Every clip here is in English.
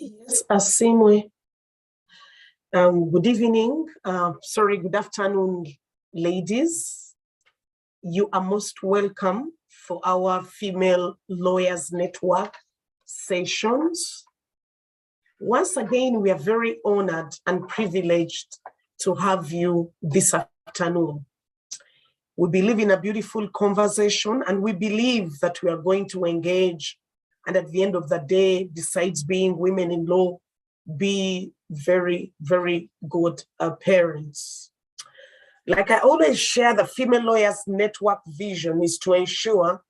Yes, Asimwe. Good evening. Good afternoon, ladies. You are most welcome for our Female Lawyers Network sessions. Once again, we are very honored and privileged to have you this afternoon. We believe in a beautiful conversation, and we believe that we are going to engage, and at the end of the day, besides being women in law, be very, very good parents. Like I always share, the Female Lawyers Network vision is to ensure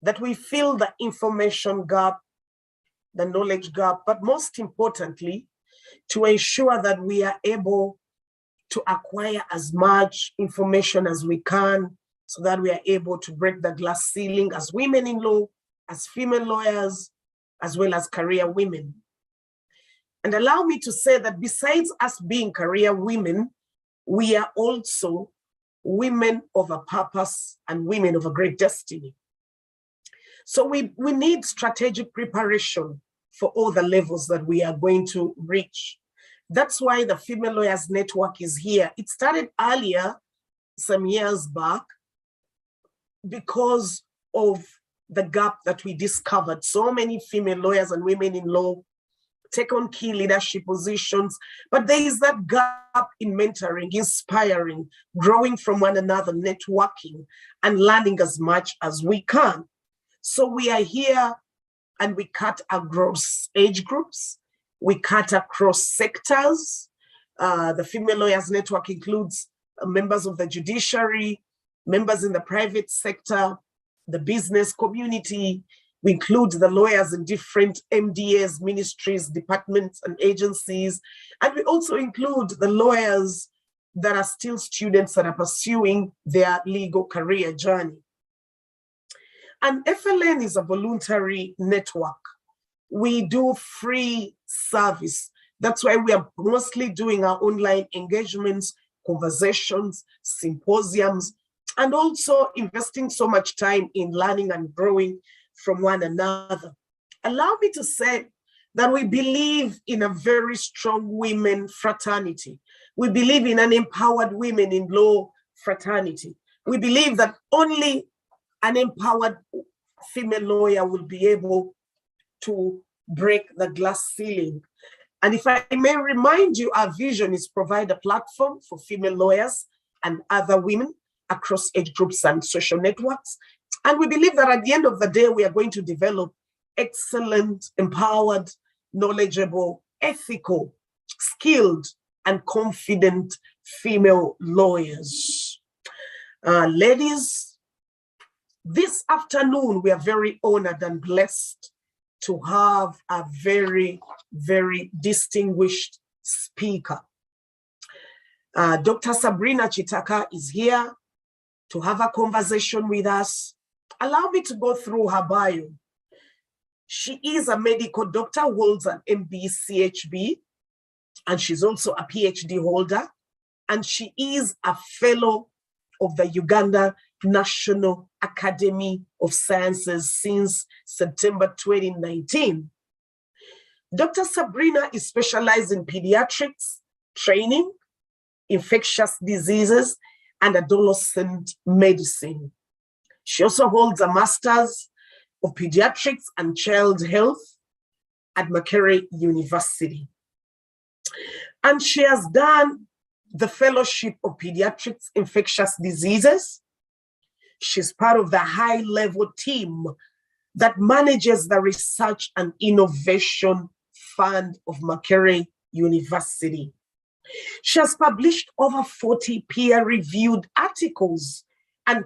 that we fill the information gap, the knowledge gap, but most importantly, to ensure that we are able to acquire as much information as we can so that we are able to break the glass ceiling as women in law, as female lawyers, as well as career women. And allow me to say that besides us being career women, we are also women of a purpose and women of a great destiny. So we need strategic preparation for all the levels that we are going to reach. That's why the Female Lawyers Network is here. It started earlier, some years back, because of the gap that we discovered. So many female lawyers and women in law take on key leadership positions, but there is that gap in mentoring, inspiring, growing from one another, networking, and learning as much as we can. So we are here and we cut across age groups, we cut across sectors. The Female Lawyers Network includes members of the judiciary, members in the private sector, the business community. We include the lawyers in different MDAs, ministries, departments, and agencies. And we also include the lawyers that are still students that are pursuing their legal career journey. And FLN is a voluntary network. We do free service. That's why we are mostly doing our online engagements, conversations, symposiums, and also investing so much time in learning and growing from one another. Allow me to say that we believe in a very strong women fraternity. We believe in an empowered women in law fraternity. We believe that only an empowered female lawyer will be able to break the glass ceiling. And if I may remind you, our vision is provide a platform for female lawyers and other women across age groups and social networks. And we believe that at the end of the day, we are going to develop excellent, empowered, knowledgeable, ethical, skilled, and confident female lawyers. Ladies, this afternoon, we are very honored and blessed to have a very, very distinguished speaker. Dr. Sabrina Chitaka is here to have a conversation with us. Allow me to go through her bio. She is a medical doctor, holds an MB-CHB, and she's also a PhD holder, and she is a fellow of the Uganda National Academy of Sciences since September 2019. Dr. Sabrina is specialized in pediatrics training, infectious diseases, and adolescent medicine. She also holds a master's of pediatrics and child health at Makerere University. And she has done the fellowship of pediatrics infectious diseases. She's part of the high-level team that manages the research and innovation fund of Makerere University. She has published over 40 peer-reviewed articles and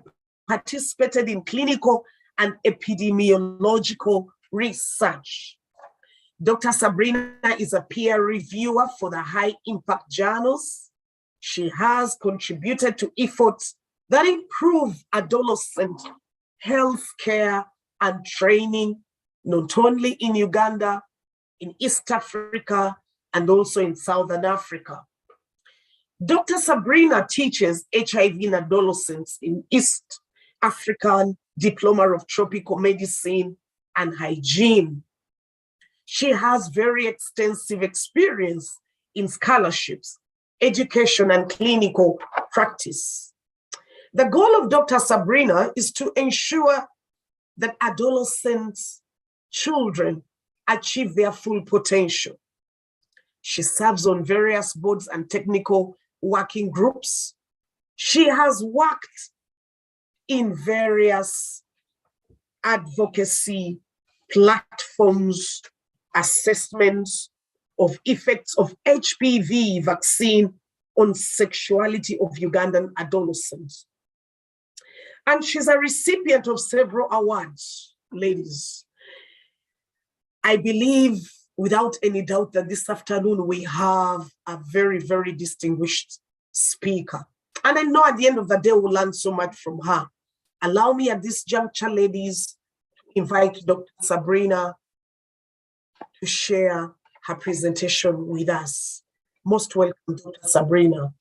participated in clinical and epidemiological research. Dr. Sabrina is a peer reviewer for the high impact journals. She has contributed to efforts that improve adolescent health care and training, not only in Uganda, in East Africa, and also in Southern Africa. Dr. Sabrina teaches HIV in adolescents in East African Diploma of Tropical Medicine and Hygiene. She has very extensive experience in scholarships, education, and clinical practice. The goal of Dr. Sabrina is to ensure that adolescent children achieve their full potential. She serves on various boards and technical working groups. She has worked in various advocacy platforms, assessments of effects of HPV vaccine on sexuality of Ugandan adolescents. And she's a recipient of several awards, ladies. I believe without any doubt that this afternoon we have a very, very distinguished speaker. And I know at the end of the day, we'll learn so much from her. Allow me at this juncture, ladies, to invite Dr. Sabrina to share her presentation with us. Most welcome, Dr. Sabrina.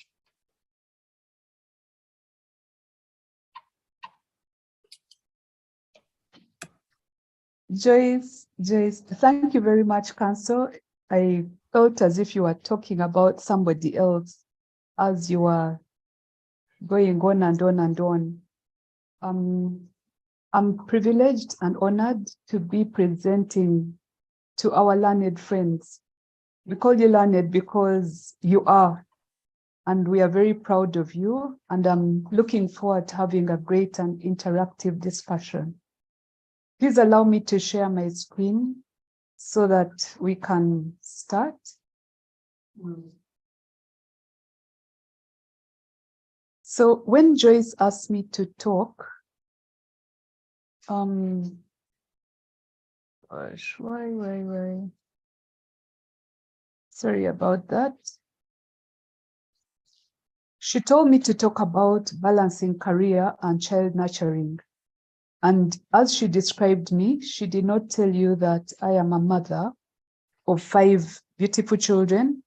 Joyce, thank you very much, Council. I felt as if you were talking about somebody else as you were going on and on and on. I'm privileged and honored to be presenting to our learned friends. We call you learned because you are, and we are very proud of you, and I'm looking forward to having a great and interactive discussion. Please allow me to share my screen so that we can start. So when Joyce asked me to talk, why? Sorry about that. She told me to talk about balancing career and child nurturing. And as she described me, she did not tell you that I am a mother of 5 beautiful children.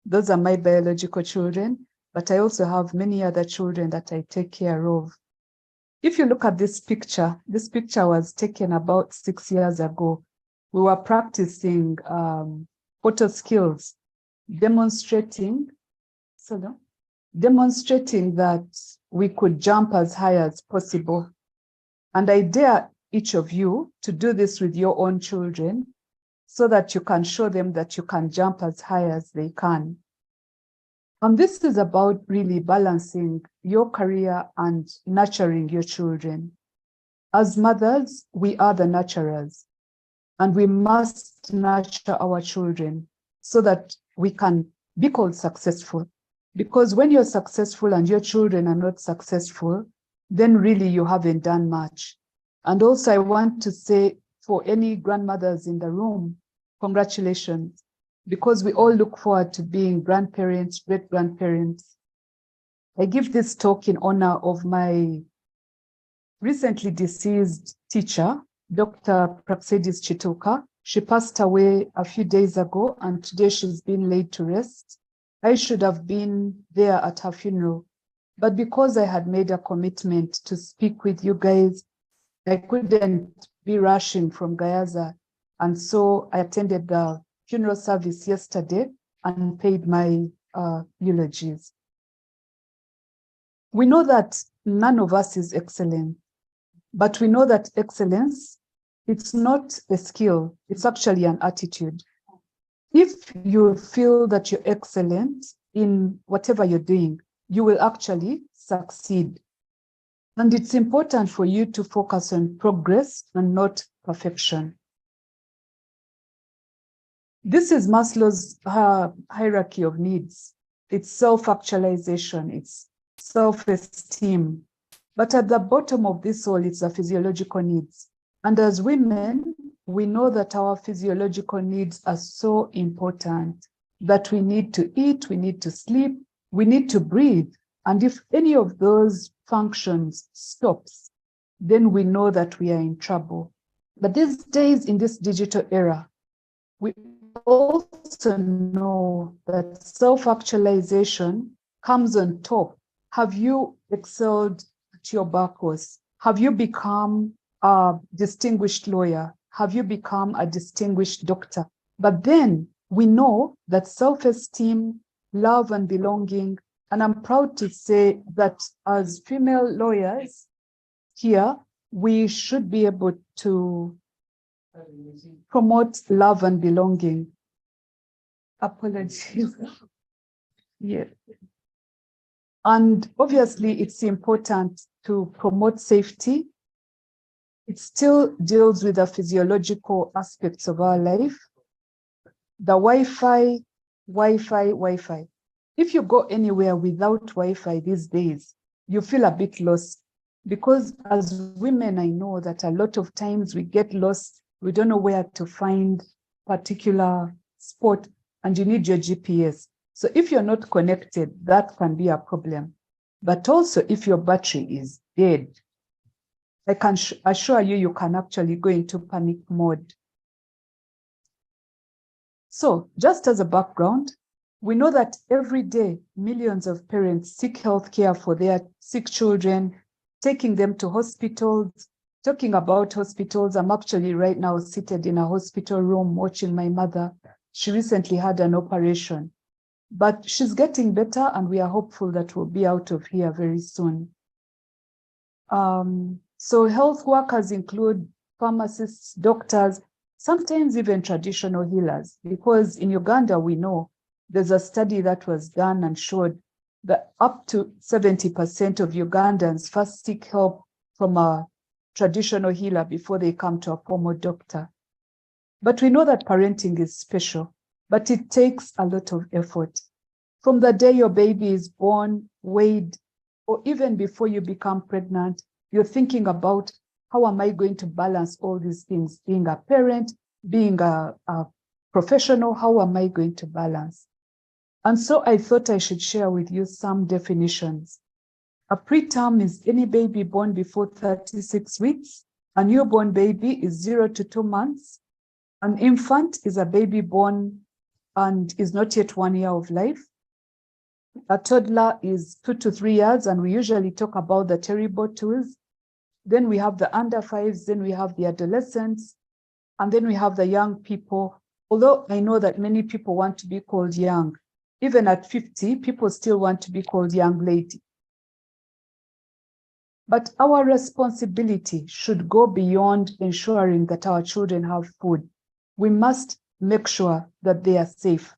Those are my biological children, but I also have many other children that I take care of. If you look at this picture was taken about 6 years ago. We were practicing photo skills, demonstrating that we could jump as high as possible. And I dare each of you to do this with your own children so that you can show them that you can jump as high as they can. And this is about really balancing your career and nurturing your children. As mothers, we are the nurturers, and we must nurture our children so that we can be called successful. Because when you're successful and your children are not successful, then really you haven't done much. And also I want to say for any grandmothers in the room, congratulations, because we all look forward to being grandparents, great-grandparents. I give this talk in honor of my recently deceased teacher, Dr. Praxedis Chituka. She passed away a few days ago, and today she's been laid to rest. I should have been there at her funeral, but because I had made a commitment to speak with you guys, I couldn't be rushing from Gayaza. And so I attended the funeral service yesterday and paid my eulogies. We know that none of us is excellent, but we know that excellence, it's not a skill, it's actually an attitude. If you feel that you're excellent in whatever you're doing, you will actually succeed. And it's important for you to focus on progress and not perfection. This is Maslow's hierarchy of needs. It's self-actualization, it's self-esteem. But at the bottom of this all, it's the physiological needs. And as women, we know that our physiological needs are so important, that we need to eat, we need to sleep, we need to breathe. And if any of those functions stops, then we know that we are in trouble. But these days, in this digital era, we also know that self-actualization comes on top. Have you excelled at your bar course? Have you become a distinguished lawyer? Have you become a distinguished doctor? But then we know that self-esteem, love, and belonging, and I'm proud to say that as female lawyers here, we should be able to promote love and belonging. Apologies. Yeah. And obviously, it's important to promote safety. It still deals with the physiological aspects of our life. The Wi-Fi. If you go anywhere without Wi-Fi these days, you feel a bit lost, because as women, I know that a lot of times we get lost. We don't know where to find particular spot, and you need your GPS. So if you're not connected, that can be a problem. But also if your battery is dead, I can assure you, you can actually go into panic mode. So just as a background, we know that every day, millions of parents seek healthcare for their sick children, taking them to hospitals. Talking about hospitals, I'm actually right now seated in a hospital room watching my mother. She recently had an operation, but she's getting better, and we are hopeful that we'll be out of here very soon. So health workers include pharmacists, doctors, sometimes even traditional healers, because in Uganda, we know there's a study that was done and showed that up to 70% of Ugandans first seek help from a traditional healer before they come to a formal doctor. But we know that parenting is special, but it takes a lot of effort. From the day your baby is born, weighed, or even before you become pregnant, you're thinking about, how am I going to balance all these things? Being a parent, being a professional, how am I going to balance? And so I thought I should share with you some definitions. A preterm is any baby born before 36 weeks. A newborn baby is 0 to 2 months. An infant is a baby born and is not yet 1 year of life. A toddler is 2 to 3 years, and we usually talk about the terrible twos. Then we have the under fives, then we have the adolescents, and then we have the young people. Although I know that many people want to be called young, even at 50, people still want to be called young lady. But our responsibility should go beyond ensuring that our children have food. We must make sure that they are safe.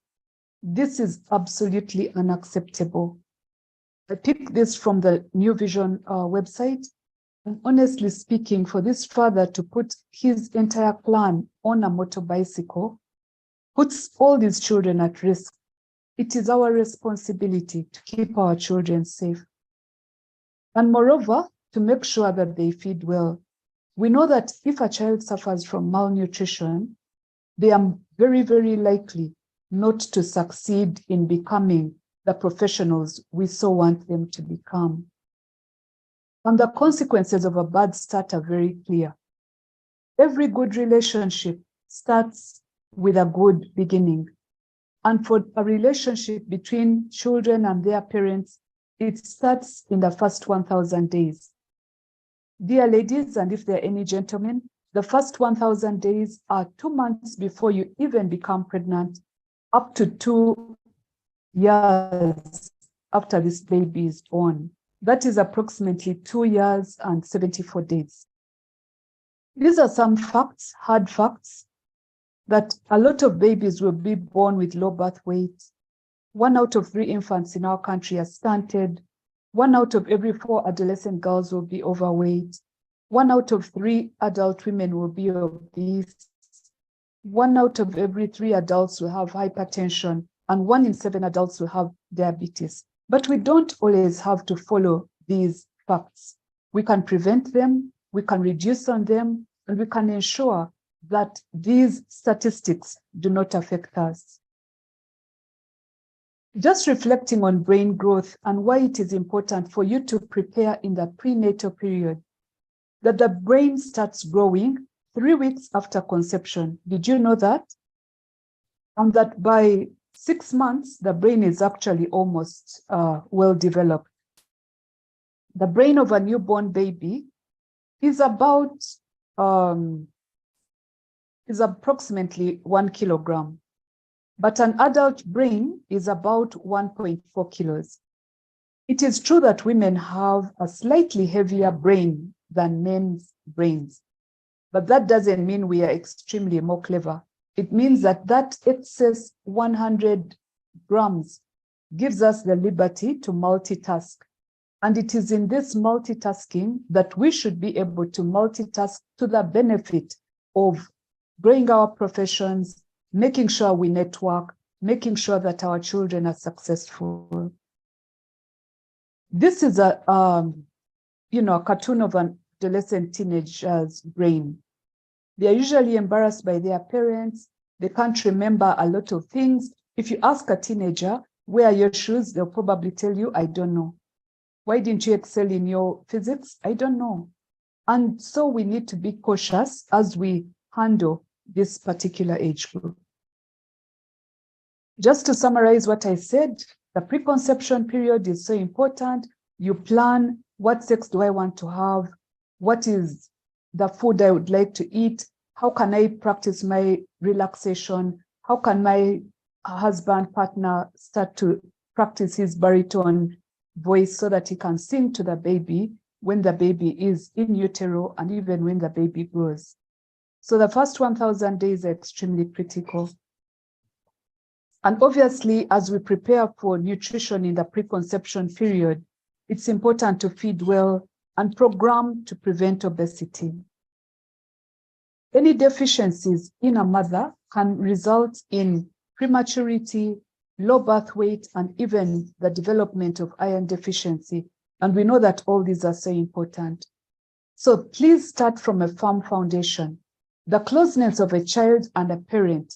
This is absolutely unacceptable. I picked this from the New Vision website. And honestly speaking, for this father to put his entire clan on a motorbicycle puts all these children at risk. It is our responsibility to keep our children safe. And moreover, to make sure that they feed well. We know that if a child suffers from malnutrition, they are very, very likely not to succeed in becoming the professionals we so want them to become. And the consequences of a bad start are very clear. Every good relationship starts with a good beginning. And for a relationship between children and their parents, it starts in the first 1,000 days. Dear ladies, and if there are any gentlemen, the first 1,000 days are 2 months before you even become pregnant, up to 2 years after this baby is born. That is approximately 2 years and 74 days. These are some facts, hard facts, that a lot of babies will be born with low birth weight. 1 out of 3 infants in our country are stunted. 1 out of every 4 adolescent girls will be overweight. 1 out of 3 adult women will be obese. 1 out of every 3 adults will have hypertension, and 1 in 7 adults will have diabetes. But we don't always have to follow these facts. We can prevent them, we can reduce on them, and we can ensure that these statistics do not affect us. Just reflecting on brain growth and why it is important for you to prepare in the prenatal period, that the brain starts growing 3 weeks after conception. Did you know that? And that by 6 months, the brain is actually almost well developed. The brain of a newborn baby is about is approximately 1 kilogram, but an adult brain is about 1.4 kilos. It is true that women have a slightly heavier brain than men's brains, but that doesn't mean we are extremely more clever. It means that excess 100 grams gives us the liberty to multitask. And it is in this multitasking that we should be able to multitask to the benefit of growing our professions, making sure we network, making sure that our children are successful. This is a cartoon of an adolescent teenager's brain. They are usually embarrassed by their parents. They can't remember a lot of things. If you ask a teenager, where are your shoes? They'll probably tell you, I don't know. Why didn't you excel in your physics? I don't know. And so we need to be cautious as we handle this particular age group. Just to summarize what I said, the preconception period is so important. You plan, what sex do I want to have? What is the food I would like to eat? How can I practice my relaxation? How can my husband, partner start to practice his baritone voice so that he can sing to the baby when the baby is in utero and even when the baby grows? So the first 1,000 days are extremely critical. And obviously, as we prepare for nutrition in the preconception period, it's important to feed well and program to prevent obesity. Any deficiencies in a mother can result in prematurity, low birth weight, and even the development of iron deficiency. And we know that all these are so important. So please start from a firm foundation. The closeness of a child and a parent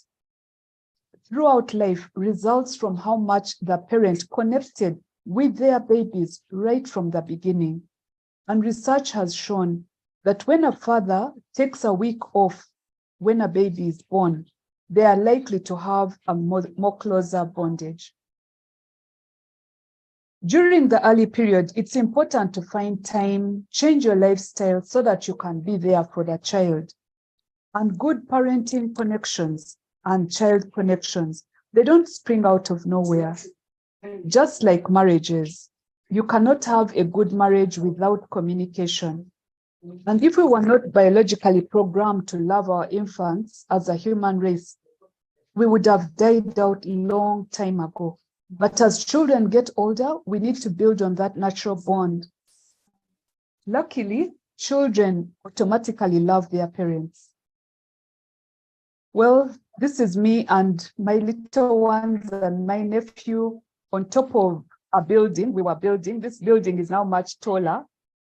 throughout life results from how much the parent connected with their babies right from the beginning. And research has shown that when a father takes a week off when a baby is born, they are likely to have a more closer bondage. During the early period, it's important to find time, change your lifestyle so that you can be there for the child. And good parenting connections and child connections, they don't spring out of nowhere. Just like marriages, you cannot have a good marriage without communication. And if we were not biologically programmed to love our infants as a human race, we would have died out a long time ago. But as children get older, we need to build on that natural bond. Luckily, children automatically love their parents. Well, this is me and my little ones and my nephew on top of a building. We were building. This building is now much taller,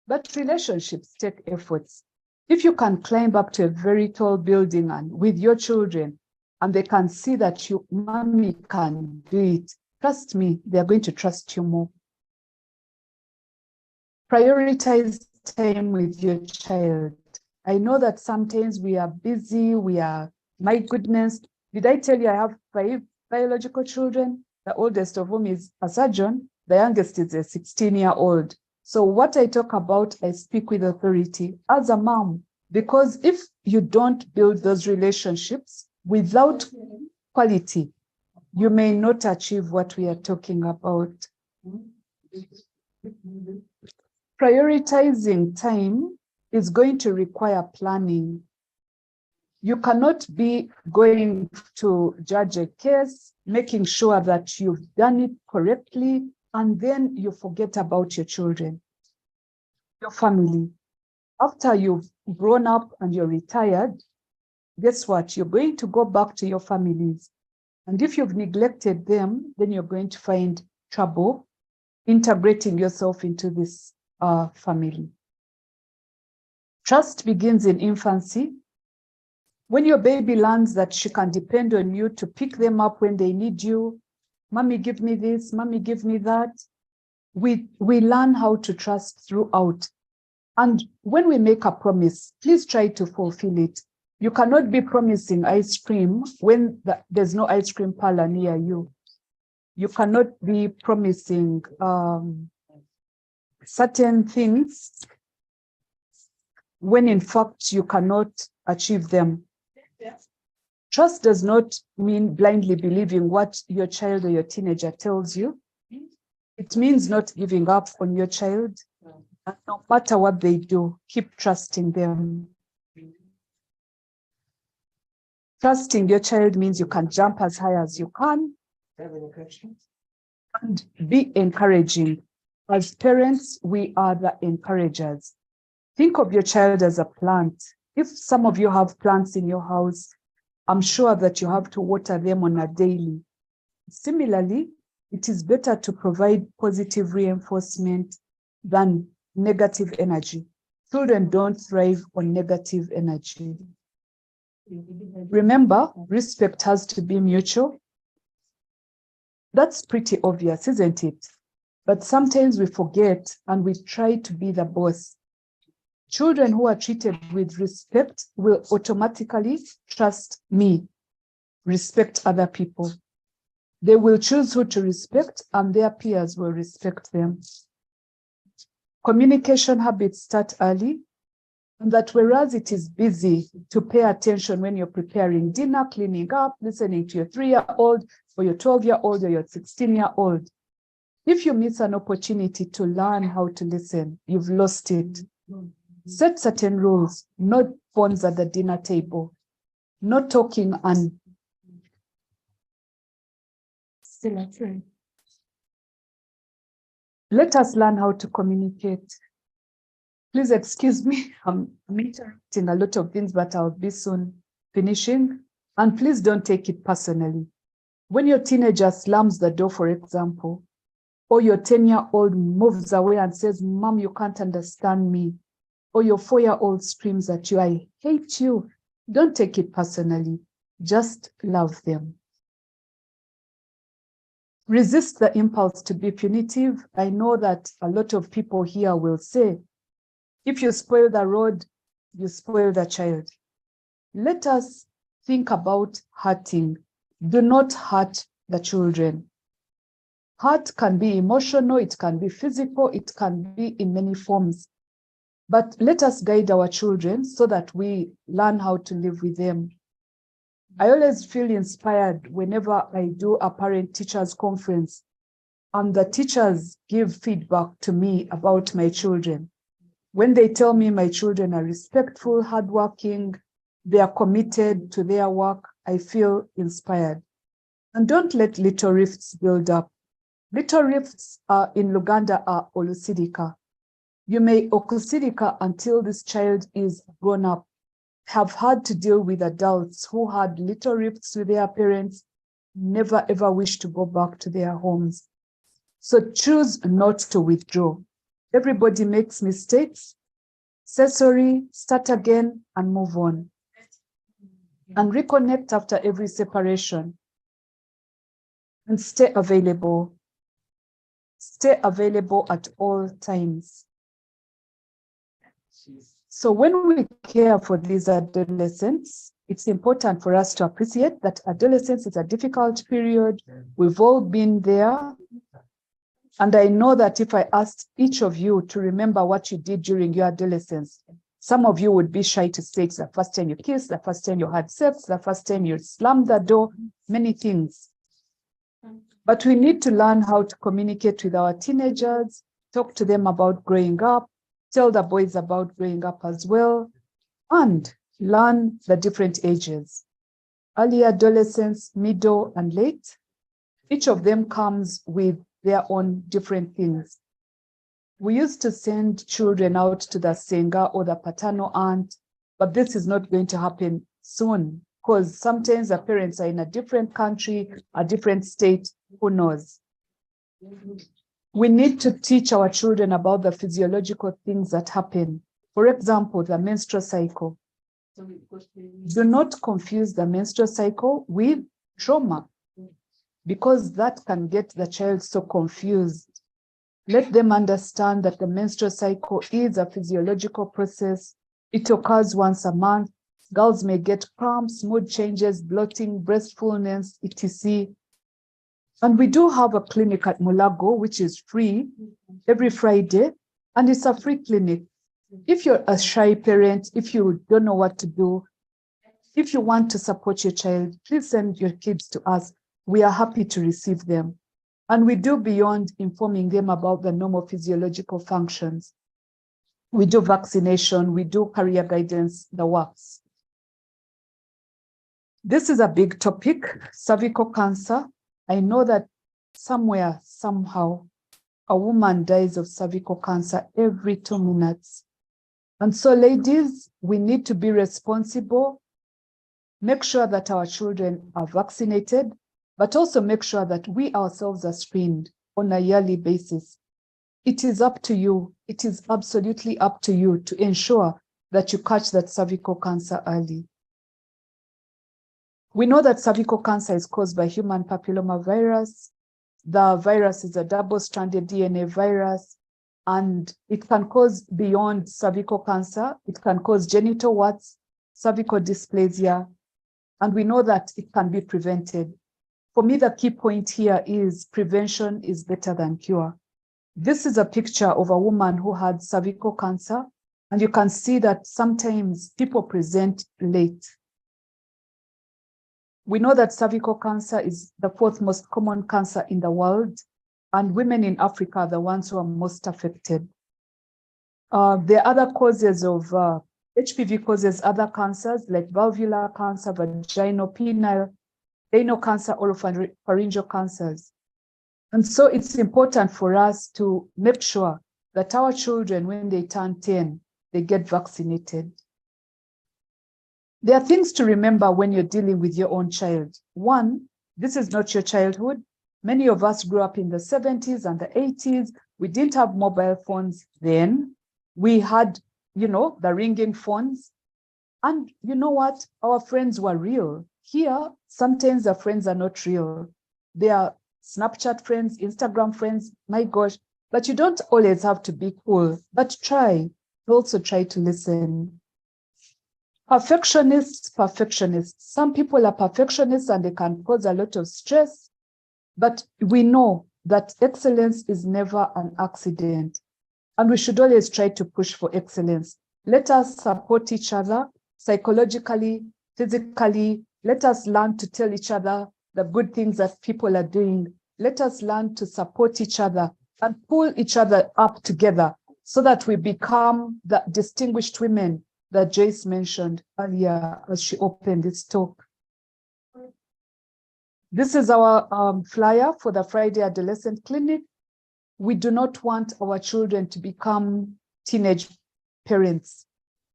but relationships take efforts. If you can climb up to a very tall building and with your children, and they can see that you, mommy, can do it, trust me, they're going to trust you more. Prioritize time with your child. I know that sometimes we are busy, my goodness, did I tell you I have 5 biological children? The oldest of whom is a surgeon, the youngest is a 16-year-old. So what I talk about, I speak with authority as a mom, because if you don't build those relationships without quality, you may not achieve what we are talking about. Prioritizing time is going to require planning. You cannot be going to judge a case, making sure that you've done it correctly, and then you forget about your children, your family. After you've grown up and you're retired, guess what? You're going to go back to your families. And if you've neglected them, then you're going to find trouble integrating yourself into this family. Trust begins in infancy. When your baby learns that she can depend on you to pick them up when they need you, mommy, give me this, mommy, give me that, we learn how to trust throughout. And when we make a promise, please try to fulfill it. You cannot be promising ice cream when there's no ice cream parlor near you. You cannot be promising certain things when in fact you cannot achieve them. Trust does not mean blindly believing what your child or your teenager tells you. It means not giving up on your child. And no matter what they do, keep trusting them. Trusting your child means you can jump as high as you can. Have any questions? And be encouraging. As parents, we are the encouragers. Think of your child as a plant. If some of you have plants in your house, I'm sure that you have to water them on a daily. Similarly, it is better to provide positive reinforcement than negative energy. Children don't thrive on negative energy. Remember, respect has to be mutual. That's pretty obvious, isn't it? But sometimes we forget and we try to be the boss. Children who are treated with respect will automatically trust me, respect other people. They will choose who to respect and their peers will respect them. Communication habits start early, and that whereas it is busy to pay attention when you're preparing dinner, cleaning up, listening to your 3-year-old or your 12-year-old or your 16-year-old, if you miss an opportunity to learn how to listen, you've lost it. Set certain rules, not phones at the dinner table, not talking and still a friend. Let us learn how to communicate. Please excuse me, I'm interrupting a lot of things, but I'll be soon finishing. And please don't take it personally. When your teenager slams the door, for example, or your 10-year-old moves away and says, "Mom, you can't understand me," or your 4-year-old screams at you, "I hate you," don't take it personally. Just love them. Resist the impulse to be punitive. I know that a lot of people here will say, if you spoil the road, you spoil the child. Let us think about hurting. Do not hurt the children. Hurt can be emotional, it can be physical, it can be in many forms. But let us guide our children so that we learn how to live with them. I always feel inspired whenever I do a parent-teachers conference and the teachers give feedback to me about my children. When they tell me my children are respectful, hardworking, they are committed to their work, I feel inspired. And don't let little rifts build up. Little rifts in Luganda are olusidika. You may okusidika until this child is grown up, have had to deal with adults who had little rifts with their parents, never ever wish to go back to their homes. So choose not to withdraw. Everybody makes mistakes. Say sorry, start again, and move on. And reconnect after every separation. And stay available. Stay available at all times. So when we care for these adolescents, it's important for us to appreciate that adolescence is a difficult period. We've all been there. And I know that if I asked each of you to remember what you did during your adolescence, some of you would be shy to say it's the first time you kissed, the first time you had sex, the first time you slammed the door, many things. But we need to learn how to communicate with our teenagers, talk to them about growing up, tell the boys about growing up as well, and learn the different ages. Early adolescence, middle, and late. Each of them comes with their own different things. We used to send children out to the Senga or the paternal aunt, but this is not going to happen soon because sometimes the parents are in a different country, a different state, who knows? We need to teach our children about the physiological things that happen. For example, the menstrual cycle. Do not confuse the menstrual cycle with trauma, because that can get the child so confused. Let them understand that the menstrual cycle is a physiological process. It occurs once a month. Girls may get cramps, mood changes, bloating, breast fullness, etc. And we do have a clinic at Mulago, which is free every Friday, and it's a free clinic. If you're a shy parent, if you don't know what to do, If you want to support your child, please send your kids to us. We are happy to receive them. And we do beyond informing them about the normal physiological functions. We do vaccination, we do career guidance, the works. This is a big topic, cervical cancer. I know that somewhere, somehow, a woman dies of cervical cancer every 2 minutes. And so, ladies, we need to be responsible, make sure that our children are vaccinated, but also make sure that we ourselves are screened on a yearly basis. It is up to you. It is absolutely up to you to ensure that you catch that cervical cancer early. We know that cervical cancer is caused by human papillomavirus. The virus is a double-stranded DNA virus, and it can cause beyond cervical cancer. It can cause genital warts, cervical dysplasia, and we know that it can be prevented. For me, the key point here is prevention is better than cure. This is a picture of a woman who had cervical cancer, and you can see that sometimes people present late. We know that cervical cancer is the 4th most common cancer in the world, and women in Africa are the ones who are most affected. The other causes of HPV causes other cancers like valvular cancer, vaginal, penile, anal cancer, oropharyngeal cancers. And so it's important for us to make sure that our children, when they turn 10, they get vaccinated. There are things to remember when you're dealing with your own child. One, this is not your childhood. Many of us grew up in the 70s and the 80s. We didn't have mobile phones then. We had, the ringing phones. And you know what? Our friends were real. Here, sometimes the friends are not real. They are Snapchat friends, Instagram friends, my gosh. But you don't always have to be cool. But also try to listen. Perfectionists. Some people are perfectionists and they can cause a lot of stress, but we know that excellence is never an accident, and we should always try to push for excellence. Let us support each other psychologically, physically. Let us learn to tell each other the good things that people are doing. Let us learn to support each other and pull each other up together so that we become the distinguished women that Joyce mentioned earlier as she opened this talk. This is our flyer for the Friday Adolescent Clinic. We do not want our children to become teenage parents.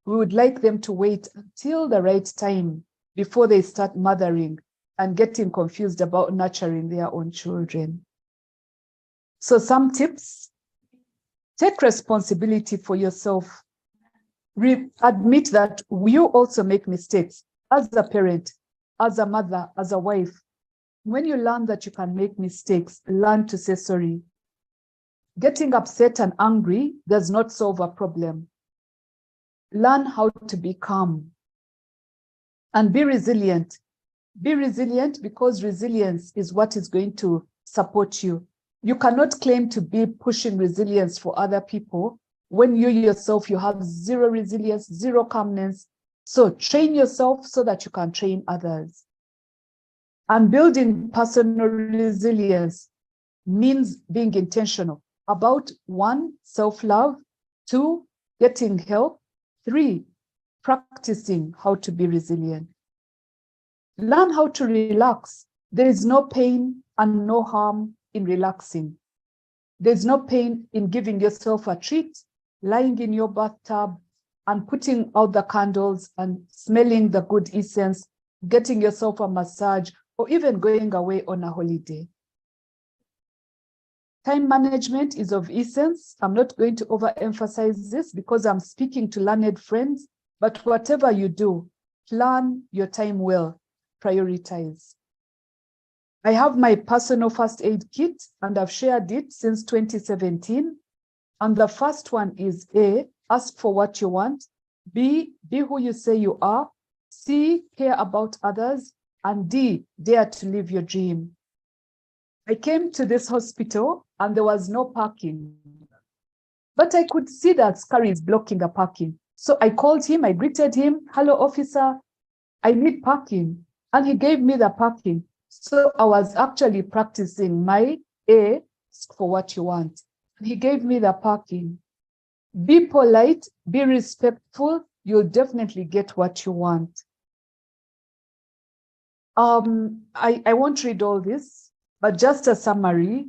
We would like them to wait until the right time before they start mothering and getting confused about nurturing their own children. So some tips: take responsibility for yourself. Admit that you also make mistakes as a parent, as a mother, as a wife. When you learn that you can make mistakes, learn to say sorry. Getting upset and angry does not solve a problem. Learn how to be calm and be resilient. Be resilient because resilience is what is going to support you. You cannot claim to be pushing resilience for other people when you yourself, you have zero resilience, zero calmness. So train yourself so that you can train others. And building personal resilience means being intentional about 1, self-love, 2, getting help, 3, practicing how to be resilient. Learn how to relax. There is no pain and no harm in relaxing. There's no pain in giving yourself a treat, lying in your bathtub and putting out the candles and smelling the good essence, getting yourself a massage, or even going away on a holiday. Time management is of essence. I'm not going to overemphasize this because I'm speaking to learned friends, but whatever you do, plan your time well, prioritize. I have my personal first aid kit and I've shared it since 2017. And the first one is A, ask for what you want. B, be who you say you are. C, care about others. And D, dare to live your dream. I came to this hospital and there was no parking. But I could see that Scary is blocking the parking. So I called him, I greeted him. Hello, officer. I need parking. And he gave me the parking. So I was actually practicing my A, ask for what you want. He gave me the parking. Be polite, be respectful, you'll definitely get what you want. I won't read all this, but just a summary,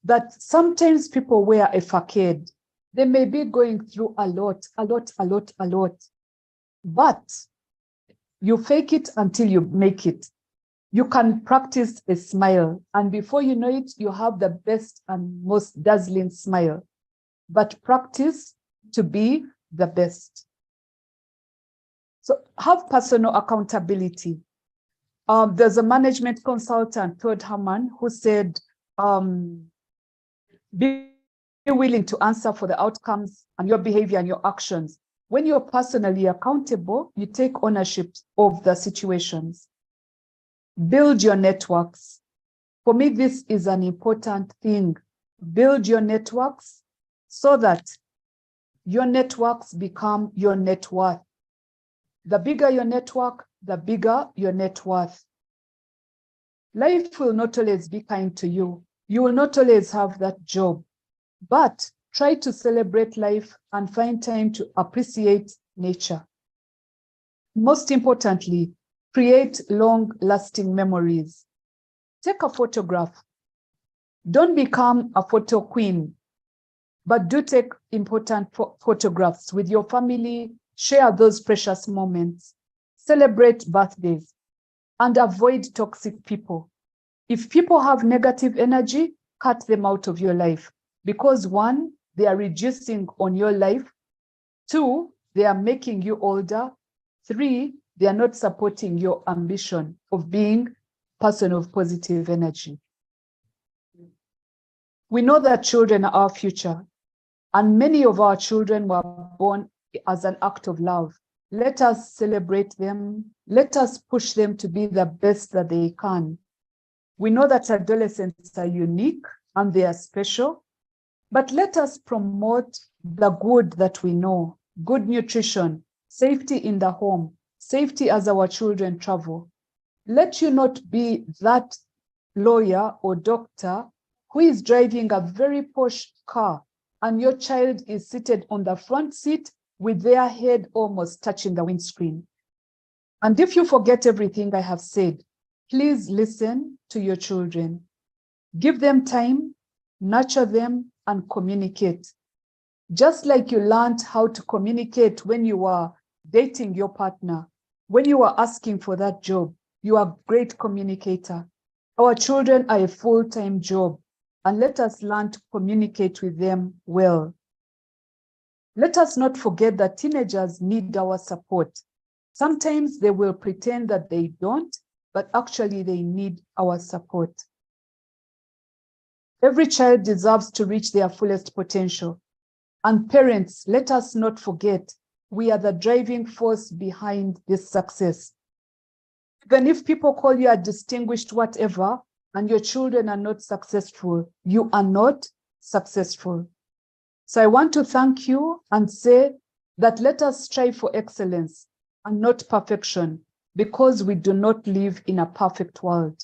that sometimes people wear a facade. They may be going through a lot. But you fake it until you make it. You can practice a smile, and before you know it, you have the best and most dazzling smile. But practice to be the best. So have personal accountability. There's a management consultant, Todd Herman, who said, be willing to answer for the outcomes and your behavior and your actions. When you're personally accountable, you take ownership of the situations. Build your networks. For me, this is an important thing. Build your networks so that your networks become your net worth. The bigger your network, the bigger your net worth. Life will not always be kind to you. You will not always have that job, but try to celebrate life and find time to appreciate nature. Most importantly, create long-lasting memories. Take a photograph. Don't become a photo queen, but do take important photographs with your family. Share those precious moments. Celebrate birthdays and avoid toxic people. If people have negative energy, cut them out of your life, because one, they are reducing on your life. Two, they are making you older. Three, they are not supporting your ambition of being a person of positive energy. We know that children are our future, and many of our children were born as an act of love. Let us celebrate them. Let us push them to be the best that they can. We know that adolescents are unique and they are special, but let us promote the good that we know: good nutrition, safety in the home, safety as our children travel. Let you not be that lawyer or doctor who is driving a very posh car and your child is seated on the front seat with their head almost touching the windscreen. And if you forget everything I have said, please listen to your children. Give them time, nurture them, and communicate. Just like you learned how to communicate when you were dating your partner, when you were asking for that job, you are a great communicator. Our children are a full-time job, and let us learn to communicate with them well. Let us not forget that teenagers need our support. Sometimes they will pretend that they don't, but actually they need our support. Every child deserves to reach their fullest potential. And parents, let us not forget, we are the driving force behind this success. Even if people call you a distinguished whatever, and your children are not successful, you are not successful. So I want to thank you and say that let us strive for excellence and not perfection, because we do not live in a perfect world.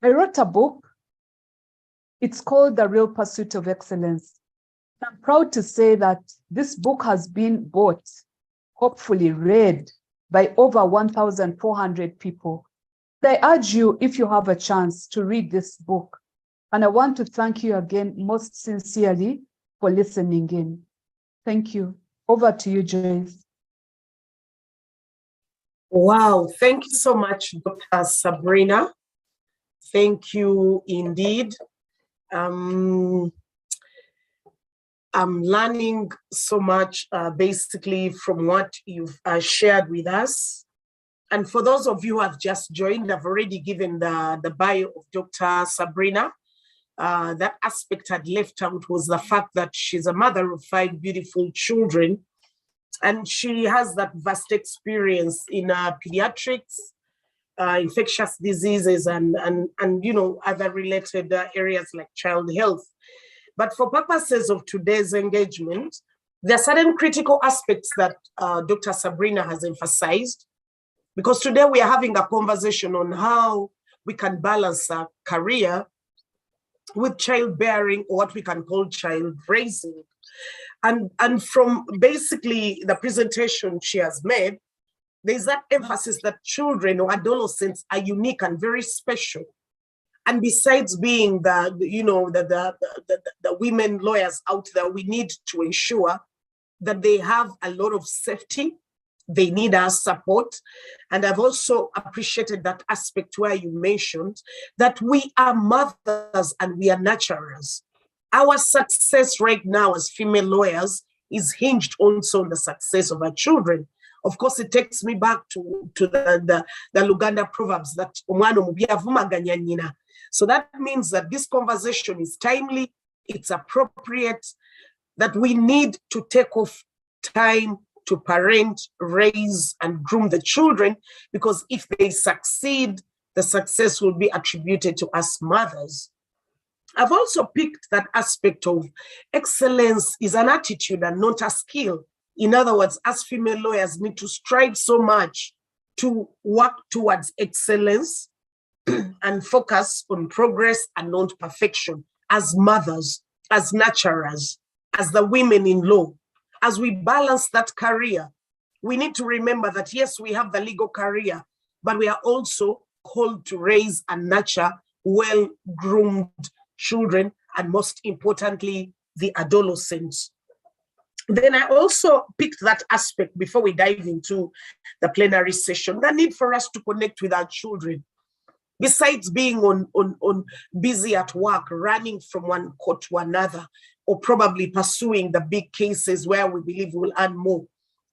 I wrote a book. It's called The Real Pursuit of Excellence. I'm proud to say that this book has been bought, hopefully read, by over 1,400 people. I urge you, if you have a chance, to read this book. And I want to thank you again most sincerely for listening in. Thank you. Over to you, Joyce. Wow, thank you so much, Dr. Sabrina. Thank you indeed. I'm learning so much basically from what you've shared with us. And for those of you who have just joined, I've already given the bio of Dr. Sabrina. That aspect I'd left out was the fact that she's a mother of 5 beautiful children, and she has that vast experience in pediatrics, infectious diseases, and you know, other related areas like child health. But for purposes of today's engagement, there are certain critical aspects that Dr. Sabrina has emphasized. Because today we are having a conversation on how we can balance a career with childbearing, or what we can call child raising. And from basically the presentation she has made, there's that emphasis that children or adolescents are unique and very special. And besides being the women lawyers out there, we need to ensure that they have a lot of safety. They need our support. And I've also appreciated that aspect where you mentioned that we are mothers and we are nurturers. Our success right now as female lawyers is hinged also on the success of our children. Of course, it takes me back to the Luganda proverbs that omwana omubi avumaganya nnyina. So that means that this conversation is timely, it's appropriate, that we need to take off time to parent, raise, and groom the children, because if they succeed, the success will be attributed to us mothers. I've also picked that aspect of excellence is an attitude and not a skill. In other words, as female lawyers need to strive so much to work towards excellence and focus on progress and not perfection as mothers, as nurturers, as the women in law. As we balance that career, we need to remember that, yes, we have the legal career, but we are also called to raise and nurture well-groomed children, and most importantly, the adolescents. Then I also picked that aspect before we dive into the plenary session, the need for us to connect with our children. Besides being on busy at work, running from one court to another, or probably pursuing the big cases where we believe we'll earn more,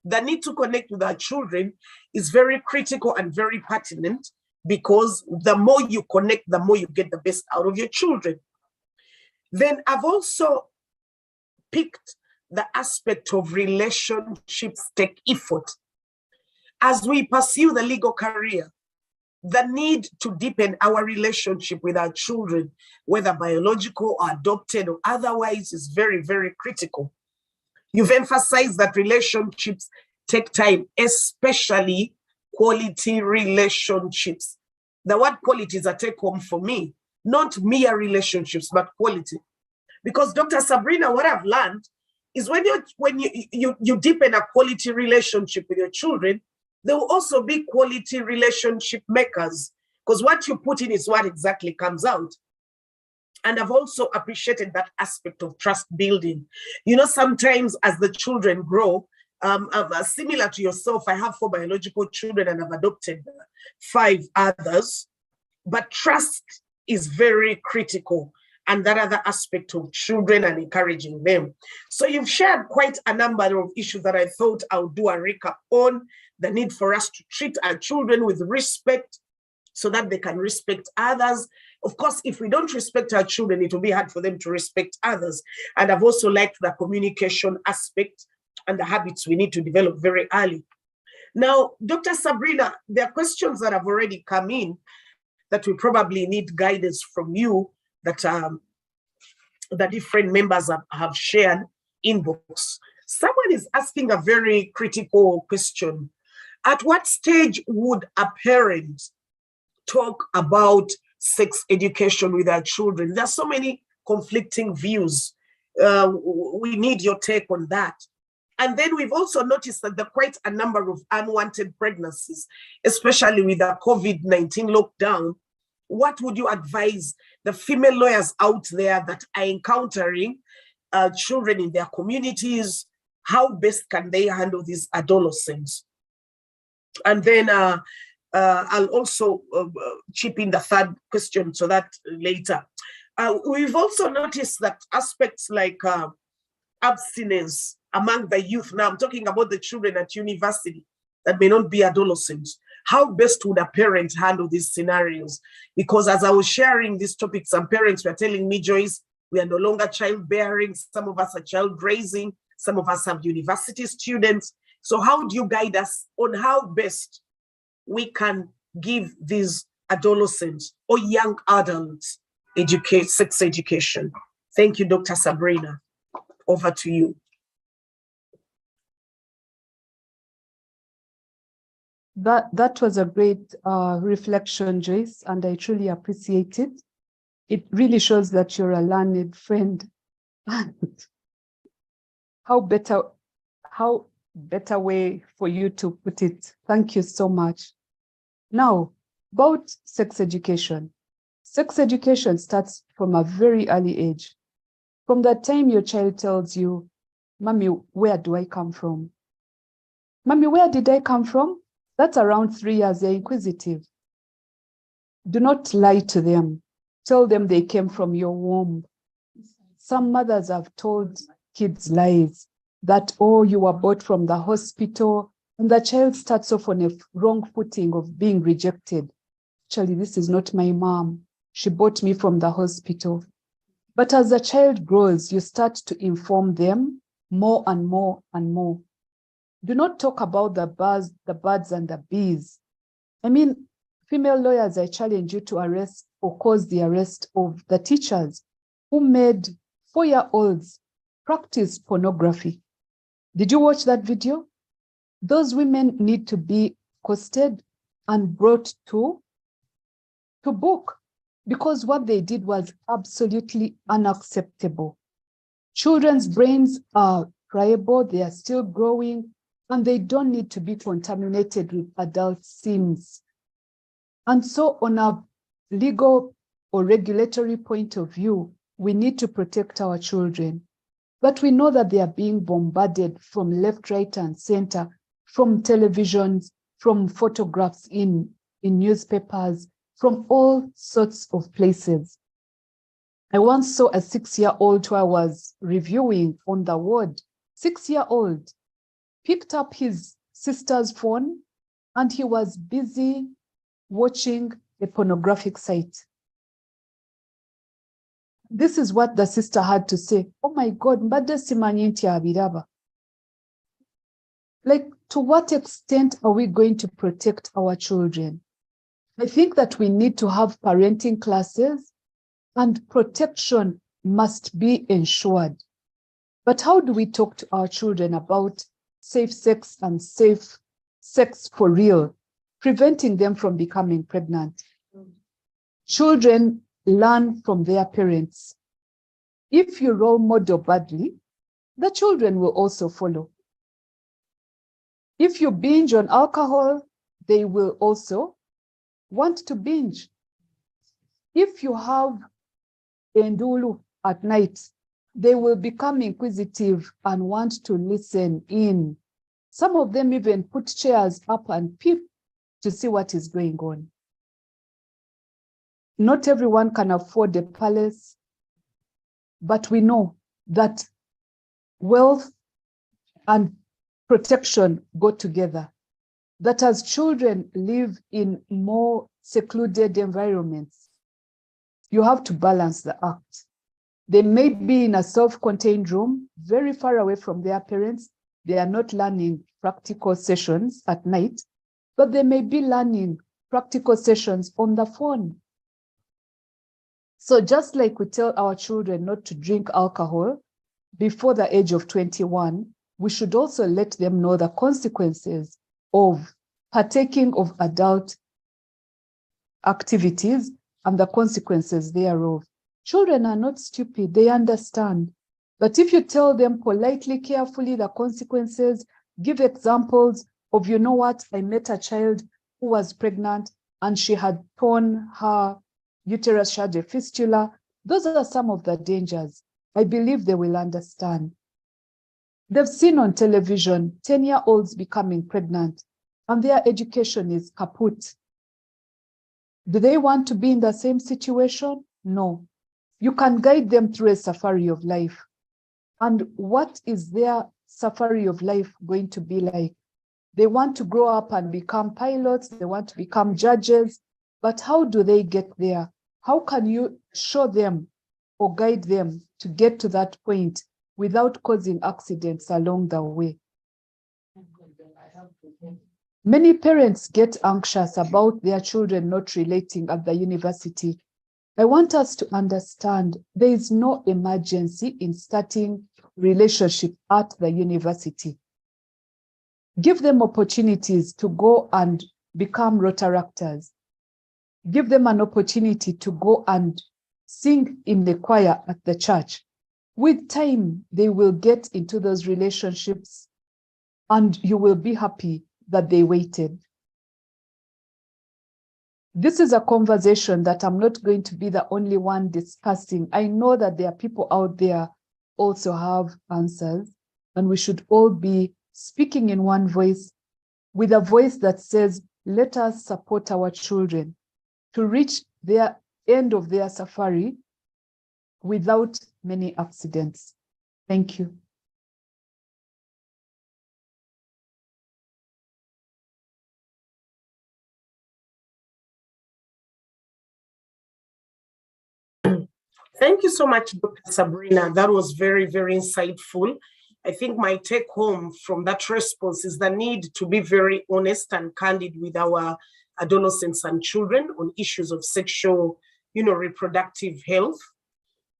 the need to connect with our children is very critical and very pertinent, because the more you connect, the more you get the best out of your children. Then I've also picked the aspect of relationships take effort. As we pursue the legal career, the need to deepen our relationship with our children, whether biological or adopted or otherwise, is very, very critical. You've emphasized that relationships take time, especially quality relationships. The word quality is a take home for me, not mere relationships, but quality. Because Dr. Sabrina, what I've learned is when you deepen a quality relationship with your children, there will also be quality relationship makers, because what you put in is what exactly comes out. And I've also appreciated that aspect of trust building. You know, sometimes as the children grow, similar to yourself, I have 4 biological children and I've adopted 5 others, but trust is very critical. And that other aspect of children and encouraging them. So you've shared quite a number of issues that I thought I'll do a recap on. The need for us to treat our children with respect so that they can respect others. Of course, if we don't respect our children, it will be hard for them to respect others. And I've also liked the communication aspect and the habits we need to develop very early. Now, Dr. Sabrina, there are questions that have already come in that we probably need guidance from you, that the different members have shared in books. Someone is asking a very critical question. At what stage would a parent talk about sex education with our children? There are so many conflicting views. We need your take on that. And then we've also noticed that there are quite a number of unwanted pregnancies, especially with the COVID-19 lockdown. What would you advise the female lawyers out there that are encountering children in their communities? How best can they handle these adolescents? And then I'll also chip in the third question so that later. We've also noticed that aspects like abstinence among the youth, now I'm talking about the children at university that may not be adolescents. How best would a parent handle these scenarios? Because as I was sharing these topics, some parents were telling me, Joyce, we are no longer childbearing. Some of us are child raising. Some of us have university students. So how do you guide us on how best we can give these adolescents or young adults sex education? Thank you, Dr. Sabrina. Over to you. That was a great reflection, Joyce, and I truly appreciate it. It really shows that you're a learned friend. How better way for you to put it. Thank you so much. Now, about sex education. Sex education starts from a very early age. From the time your child tells you, Mommy, where do I come from? Mommy, where did I come from? That's around 3 years. They're inquisitive. Do not lie to them. Tell them they came from your womb. Some mothers have told kids lies that, oh, you were bought from the hospital, and the child starts off on a wrong footing of being rejected. Actually, this is not my mom. She bought me from the hospital. But as the child grows, you start to inform them more and more and more. Do not talk about the birds and the bees. I mean, female lawyers, I challenge you to arrest or cause the arrest of the teachers who made 4-year-olds practice pornography. Did you watch that video? Those women need to be accosted and brought to book, because what they did was absolutely unacceptable. Children's brains are pliable, they are still growing, and they don't need to be contaminated with adult sins. And so on a legal or regulatory point of view, we need to protect our children. But we know that they are being bombarded from left, right, and center, from televisions, from photographs in newspapers, from all sorts of places. I once saw a 6-year-old who I was reviewing on the ward. 6-year-old picked up his sister's phone and he was busy watching a pornographic site. This is what the sister had to say. Oh my God, like, to what extent are we going to protect our children? I think that we need to have parenting classes, and protection must be ensured. But how do we talk to our children about safe sex and safe sex for real, preventing them from becoming pregnant? Children learn from their parents. If you role model badly, the children will also follow. If you binge on alcohol, they will also want to binge. If you have endulu at night, they will become inquisitive and want to listen in. Some of them even put chairs up and peep to see what is going on. Not everyone can afford a palace, but we know that wealth and protection go together. That as children live in more secluded environments, you have to balance the act. They may be in a self-contained room, very far away from their parents. They are not learning practical sessions at night, but they may be learning practical sessions on the phone. So just like we tell our children not to drink alcohol before the age of 21, we should also let them know the consequences of partaking of adult activities and the consequences thereof. Children are not stupid, they understand. But if you tell them politely, carefully the consequences, give examples of, you know what, I met a child who was pregnant and she had torn her uterus, she had a fistula. Those are some of the dangers. I believe they will understand. They've seen on television 10-year-olds becoming pregnant and their education is kaput. Do they want to be in the same situation? No. You can guide them through a safari of life. And what is their safari of life going to be like? They want to grow up and become pilots, they want to become judges, but how do they get there? How can you show them or guide them to get to that point without causing accidents along the way? Many parents get anxious about their children not relating at the university. I want us to understand there is no emergency in starting relationship at the university. Give them opportunities to go and become Rotaractors. Give them an opportunity to go and sing in the choir at the church. With time, they will get into those relationships and you will be happy that they waited. This is a conversation that I'm not going to be the only one discussing. I know that there are people out there also have answers, and we should all be speaking in one voice, with a voice that says, let us support our children to reach their end of their safari without many accidents. Thank you. Thank you so much, Dr. Sabrina. That was very, very insightful. I think my take home from that response is the need to be very honest and candid with our adolescents and children on issues of sexual, reproductive health.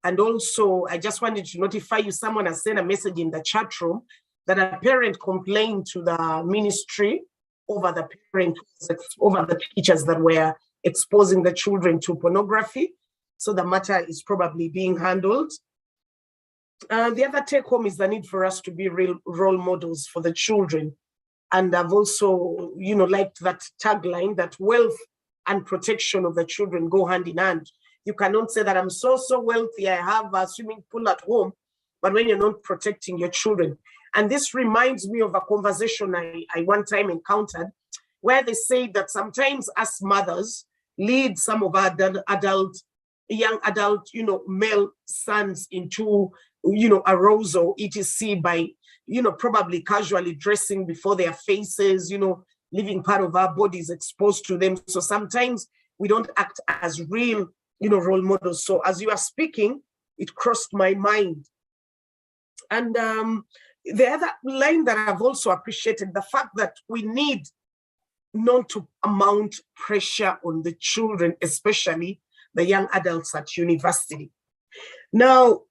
And also, I just wanted to notify you, someone has sent a message in the chat room that a parent complained to the ministry over the teachers that were exposing the children to pornography. So the matter is probably being handled. The other take home is the need for us to be real role models for the children. And I've also, liked that tagline that wealth and protection of the children go hand in hand. You cannot say that I'm so wealthy, I have a swimming pool at home, but when you're not protecting your children. And this reminds me of a conversation I one time encountered where they say that sometimes us mothers lead some of our young adult, male sons into, arousal, etc. by, probably casually dressing before their faces, leaving part of our bodies exposed to them. So sometimes we don't act as real, role models. So as you are speaking, it crossed my mind. And the other line that I've also appreciated, the fact that we need not to mount pressure on the children, especially the young adults at university. Now,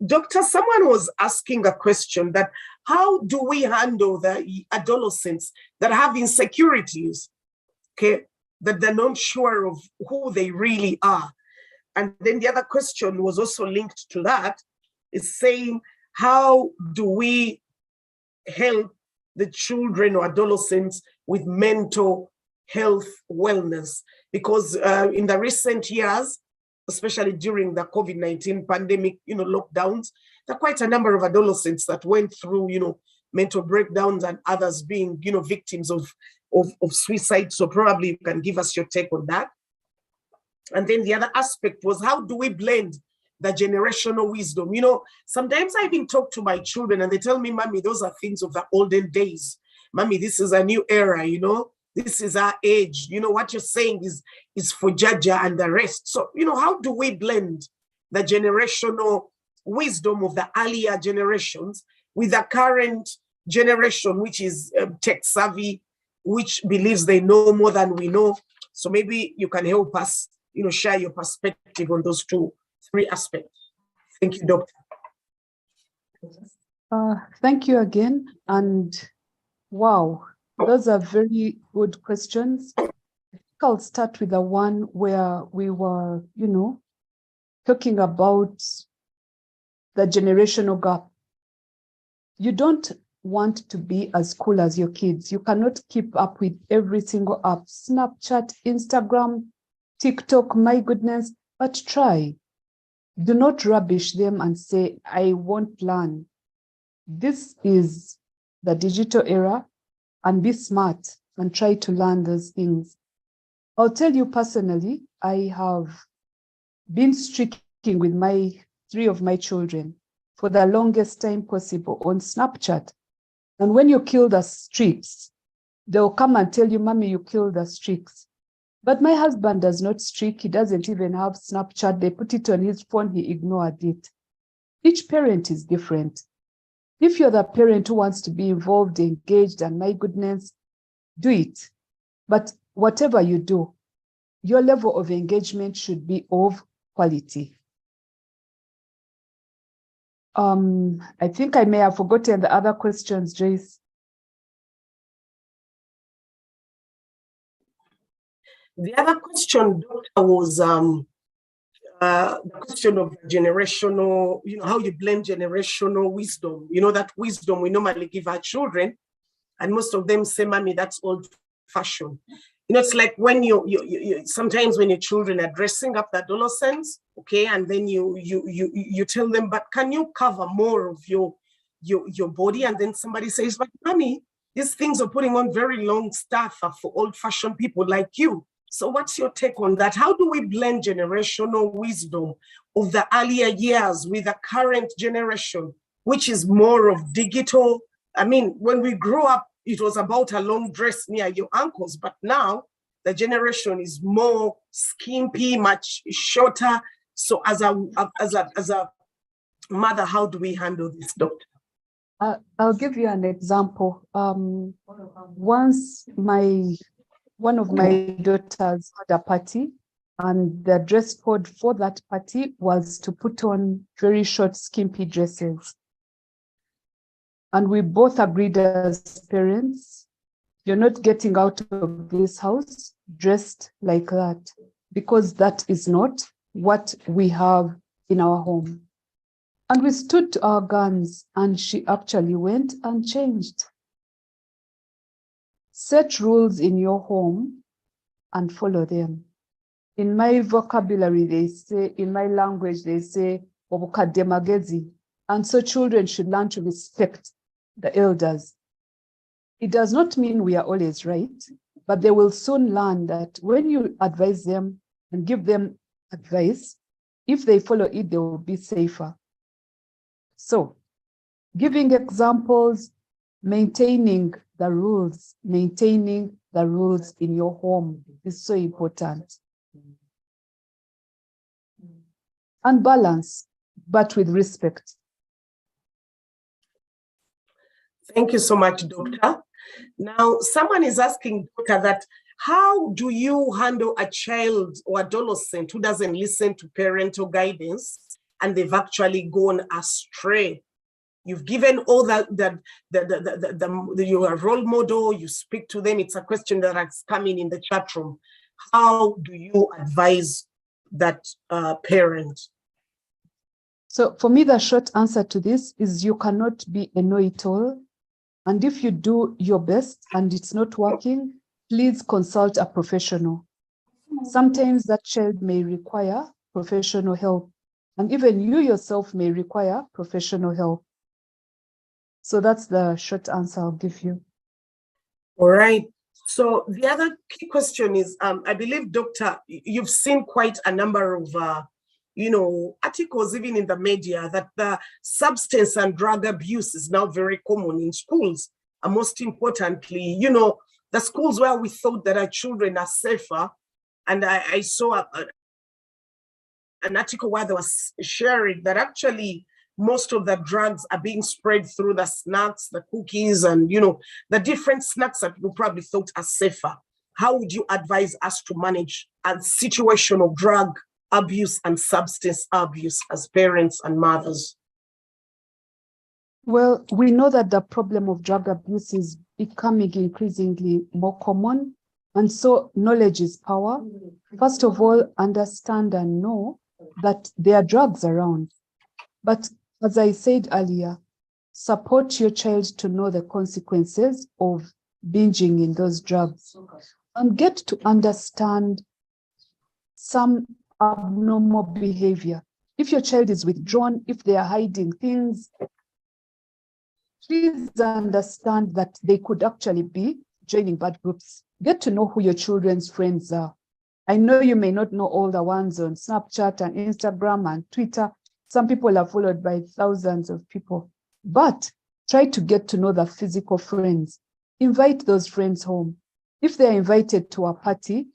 Doctor, someone was asking a question that how do we handle the adolescents that have insecurities, okay, that they're not sure of who they really are? And then the other question was also linked to that, is saying, how do we help the children or adolescents with mental health wellness? Because in the recent years, especially during the COVID-19 pandemic, lockdowns, there are quite a number of adolescents that went through, mental breakdowns, and others being, victims of suicide. So probably you can give us your take on that. And then the other aspect was, how do we blend the generational wisdom? Sometimes I even talk to my children and they tell me, Mommy, those are things of the olden days. Mommy, this is a new era, this is our age. What you're saying is for Jaja and the rest. So, how do we blend the generational wisdom of the earlier generations with the current generation, which is tech savvy, which believes they know more than we know? So maybe you can help us, share your perspective on those three aspects. Thank you, Doctor. Thank you again. And wow, those are very good questions. I think I'll start with the one where we were, talking about the generational gap. You don't want to be as cool as your kids. You cannot keep up with every single app, Snapchat, Instagram, TikTok, my goodness, but try. Do not rubbish them and say, I won't learn. This is the digital era, and be smart and try to learn those things. I'll tell you personally, I have been streaking with three of my children for the longest time possible on Snapchat. And when you kill the streaks, they'll come and tell you, Mommy, you killed the streaks. But my husband does not streak. He doesn't even have Snapchat. They put it on his phone. He ignored it. Each parent is different. If you're the parent who wants to be involved, engaged, and my goodness, do it. But whatever you do, your level of engagement should be of quality. I think I may have forgotten the other questions, Joyce. The other question, Doctor, was the question of generational, how you blend generational wisdom. That wisdom we normally give our children, and most of them say, "Mommy, that's old fashioned." It's like when you sometimes when your children are dressing up the adolescents, okay, and then you tell them, "But can you cover more of your body?" And then somebody says, "But Mommy, these things are putting on very long stuff for old-fashioned people like you." So what's your take on that? How do we blend generational wisdom of the earlier years with the current generation, which is more of digital? I mean, when we grew up, it was about a long dress near your ankles, but now the generation is more skimpy, much shorter. So as a mother, how do we handle this, Doctor? I'll give you an example. Once one of my daughters had a party, and the dress code for that party was to put on very short, skimpy dresses. And we both agreed as parents, you're not getting out of this house dressed like that, because that is not what we have in our home. And we stood to our guns, and she actually went and changed. Set rules in your home and follow them. In my vocabulary, they say, in my language, they say, "Obukademagezi." And so children should learn to respect the elders. It does not mean we are always right, but they will soon learn that when you advise them and give them advice, if they follow it, they will be safer. So, giving examples, maintaining the rules in your home is so important. And balance, but with respect. Thank you so much, Doctor. Now, someone is asking, Doctor, that how do you handle a child or adolescent who doesn't listen to parental guidance and they've actually gone astray? You've given all your role model, you speak to them. It's a question that has come in the chat room. How do you advise that parent? So for me, the short answer to this is you cannot be a know-it-all. And if you do your best and it's not working, please consult a professional. Sometimes that child may require professional help, and even you yourself may require professional help. So that's the short answer I'll give you. All right. So the other key question is, I believe, Doctor, you've seen quite a number of articles, even in the media, that the substance and drug abuse is now very common in schools. And most importantly, the schools where we thought that our children are safer. And I saw an article where they was sharing that actually most of the drugs are being spread through the snacks, the cookies, and the different snacks that we probably thought are safer. How would you advise us to manage a situation of drug abuse and substance abuse as parents and mothers? Well, we know that the problem of drug abuse is becoming increasingly more common, and so knowledge is power. First of all, understand and know that there are drugs around. But as I said earlier, support your child to know the consequences of binging in those drugs and get to understand some abnormal behavior. If your child is withdrawn, if they are hiding things, please understand that they could actually be joining bad groups. Get to know who your children's friends are. I know you may not know all the ones on Snapchat and Instagram and Twitter. Some people are followed by thousands of people, but try to get to know the physical friends. Invite those friends home. If they're invited to a party,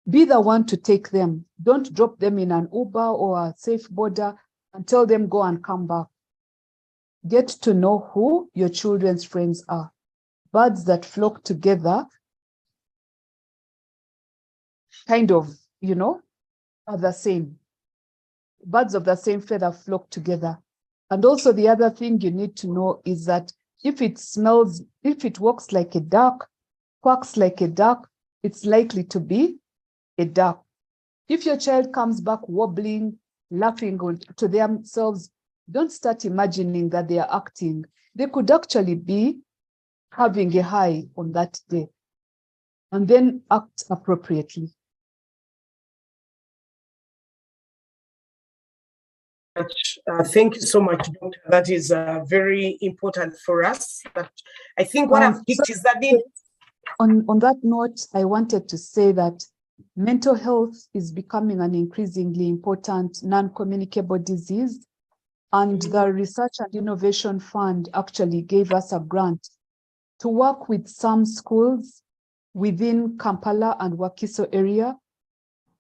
be the one to take them. Don't drop them in an Uber or a safe border and tell them go and come back. Get to know who your children's friends are. Birds that flock together kind of, are the same. Birds of the same feather flock together. And also the other thing you need to know is that if it walks like a duck, quacks like a duck, it's likely to be a duck. If your child comes back wobbling, laughing to themselves, don't start imagining that they are acting. They could actually be having a high on that day, and then act appropriately. Thank you so much, Doctor. That is very important for us. But I think what I've picked is that on that note, I wanted to say that mental health is becoming an increasingly important non-communicable disease. And the Research and Innovation Fund actually gave us a grant to work with some schools within Kampala and Wakiso area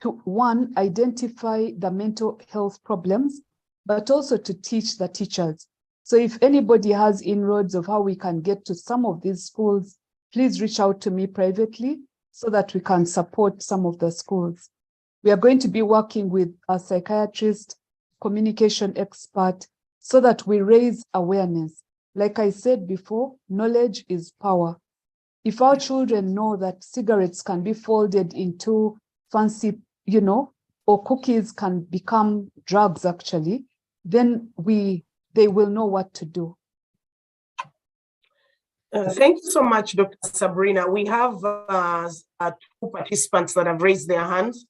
to, one, identify the mental health problems, but also to teach the teachers. So if anybody has inroads of how we can get to some of these schools, please reach out to me privately so that we can support some of the schools. We are going to be working with a psychiatrist, communication expert, so that we raise awareness. Like I said before, knowledge is power. If our children know that cigarettes can be folded into fancy, or cookies can become drugs actually, then they will know what to do. Thank you so much, Dr. Sabrina. We have two participants that have raised their hands.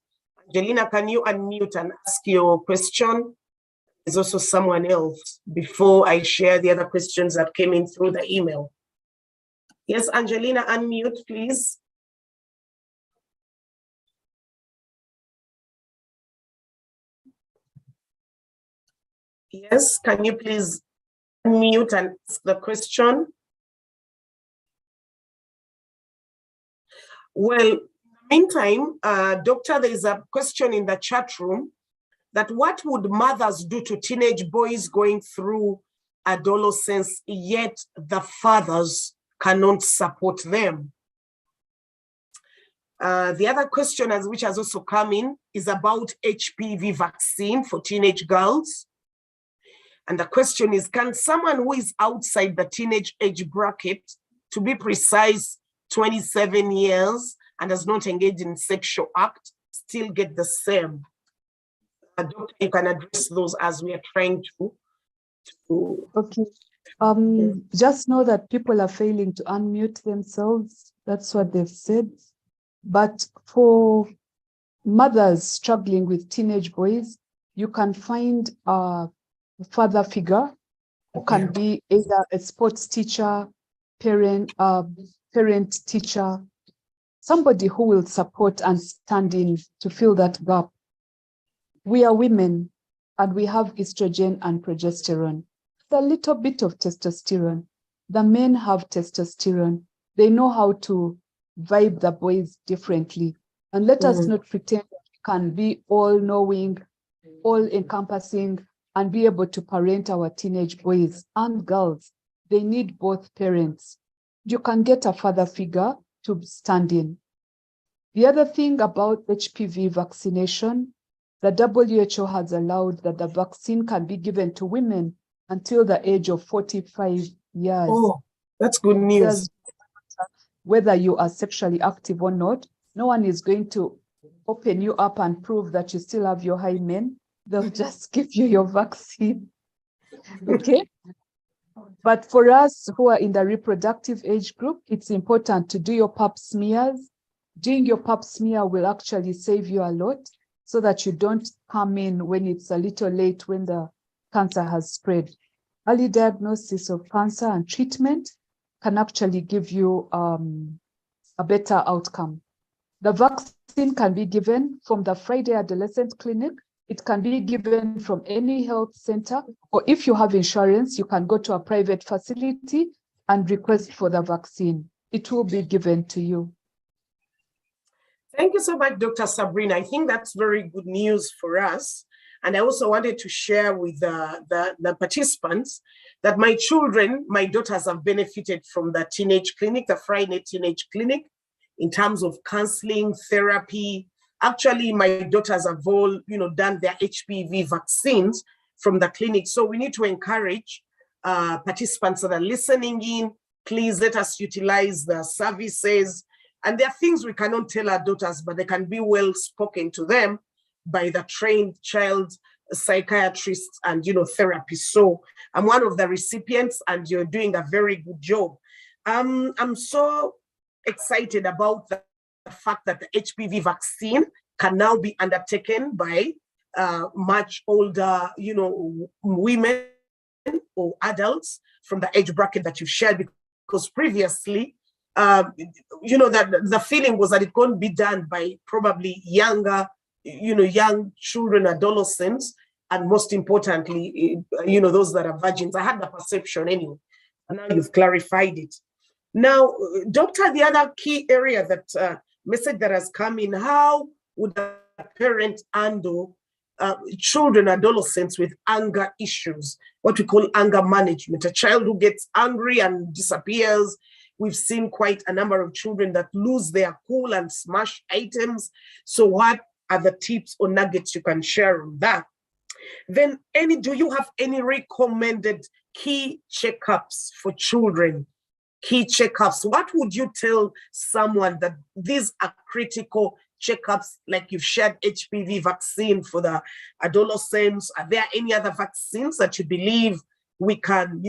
Angelina, can you unmute and ask your question? There's also someone else before I share the other questions that came in through the email. Yes, Angelina, unmute, please. Yes, can you please unmute and ask the question? Well, in the meantime, Doctor, there is a question in the chat room that what would mothers do to teenage boys going through adolescence, yet the fathers cannot support them? The other question, which has also come in, is about HPV vaccine for teenage girls. And the question is, can someone who is outside the teenage age bracket, to be precise, 27 years, and does not engage in sexual act, still get the same? Doctor, you can address those as we are trying to. Okay. Just know that people are failing to unmute themselves. That's what they've said. But for mothers struggling with teenage boys, you can find a father figure who can be either a sports teacher, parent teacher, somebody who will support and stand in to fill that gap. We are women and we have estrogen and progesterone. A little bit of testosterone. The men have testosterone. They know how to vibe the boys differently. And let us not pretend that we can be all-knowing, all-encompassing, and be able to parent our teenage boys and girls. They need both parents. You can get a father figure to stand in. The other thing about HPV vaccination, the WHO has allowed that the vaccine can be given to women until the age of 45 years. Oh, that's good news. Whether you are sexually active or not, no one is going to open you up and prove that you still have your hymen. They'll just give you your vaccine. Okay? But for us who are in the reproductive age group, it's important to do your pap smears. Doing your pap smear will actually save you a lot so that you don't come in when it's a little late, when the cancer has spread. Early diagnosis of cancer and treatment can actually give you a better outcome. The vaccine can be given from the Friday Adolescent Clinic. It can be given from any health center, or if you have insurance, you can go to a private facility and request for the vaccine. It will be given to you. Thank you so much, Dr. Sabrina. I think that's very good news for us. And I also wanted to share with the participants that my children, my daughters, have benefited from the teenage clinic, the Friday Teenage Clinic, in terms of counseling, therapy. Actually, my daughters have all, done their HPV vaccines from the clinic. So we need to encourage participants that are listening in. Please let us utilize the services And there are things we cannot tell our daughters, but they can be well spoken to them by the trained child psychiatrists and therapists. So I'm one of the recipients, and you're doing a very good job. I'm so excited about the fact that the HPV vaccine can now be undertaken by much older, women or adults from the age bracket that you've shared, because previously, that the feeling was that it couldn't be done by probably younger, young children, adolescents, and most importantly, those that are virgins. I had the perception anyway, and now you've clarified it. Now, doctor, the other key area that message that has come in, how would a parent handle children, adolescents with anger issues, what we call anger management? A child who gets angry and disappears. We've seen quite a number of children that lose their cool and smash items. So what are the tips or nuggets you can share on that? Then do you have any recommended key checkups for children? Key checkups. What would you tell someone that these are critical checkups, like you've shared HPV vaccine for the adolescents? Are there any other vaccines that you believe we can,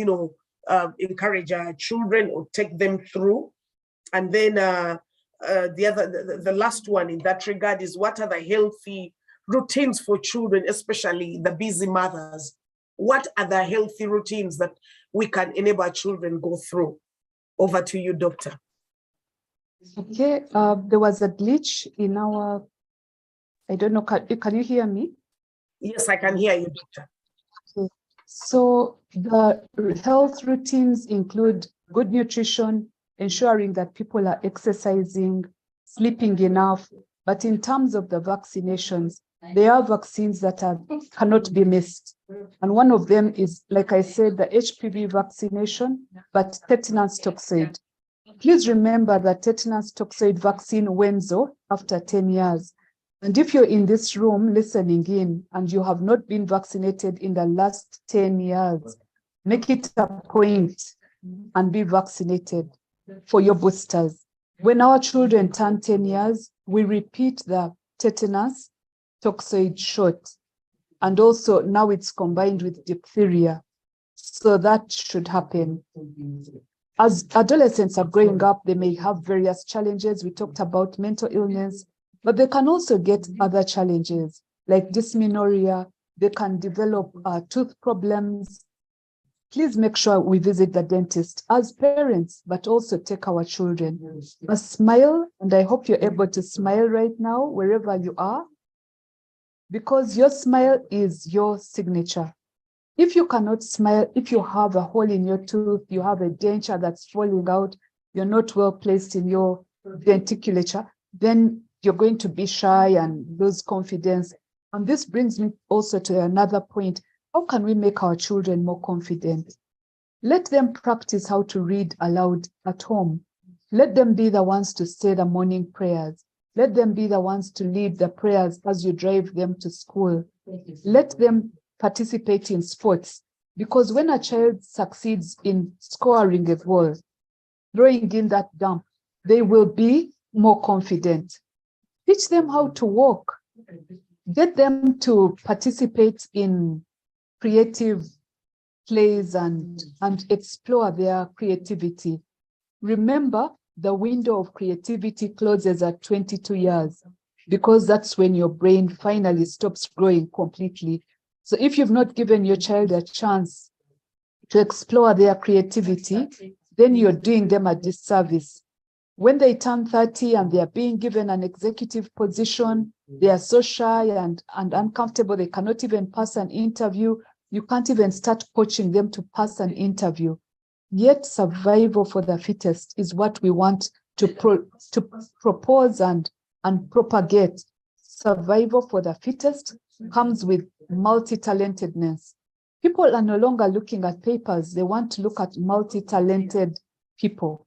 encourage our children or take them through? And then the last one in that regard is, what are the healthy routines for children, especially the busy mothers? What are the healthy routines that we can enable our children go through? Over to you, doctor. Okay, there was a glitch in our, I don't know, can you hear me? Yes, I can hear you, doctor. Okay. So the health routines include good nutrition, ensuring that people are exercising, sleeping enough. But in terms of the vaccinations, there are vaccines that cannot be missed. And one of them is, like I said, the HPV vaccination, but tetanus toxoid. Please remember that tetanus toxoid vaccine wanes off after 10 years. And if you're in this room listening in and you have not been vaccinated in the last 10 years, make it a point and be vaccinated for your boosters. When our children turn 10 years, we repeat the tetanus toxoid shot. And also now it's combined with diphtheria. So that should happen. As adolescents are growing up, they may have various challenges. We talked about mental illness, but they can also get other challenges like dysmenorrhea. They can develop tooth problems. Please make sure we visit the dentist as parents, but also take our children. A smile, and I hope you're able to smile right now, wherever you are, because your smile is your signature. If you cannot smile, if you have a hole in your tooth, you have a denture that's falling out, you're not well placed in your denticulature, then you're going to be shy and lose confidence. And this brings me also to another point. How can we make our children more confident? Let them practice how to read aloud at home. Let them be the ones to say the morning prayers. Let them be the ones to lead the prayers as you drive them to school. Let them participate in sports, because when a child succeeds in scoring a goal, throwing in that dump, they will be more confident. Teach them how to walk. Get them to participate in creative plays and explore their creativity. Remember, the window of creativity closes at 22 years, because that's when your brain finally stops growing completely. So if you've not given your child a chance to explore their creativity, then you're doing them a disservice. When they turn 30 and they are being given an executive position, they are so shy and uncomfortable, they cannot even pass an interview. You can't even start coaching them to pass an interview. Yet survival for the fittest is what we want to propose and propagate. Survival for the fittest comes with multi-talentedness. People are no longer looking at papers. They want to look at multi-talented people.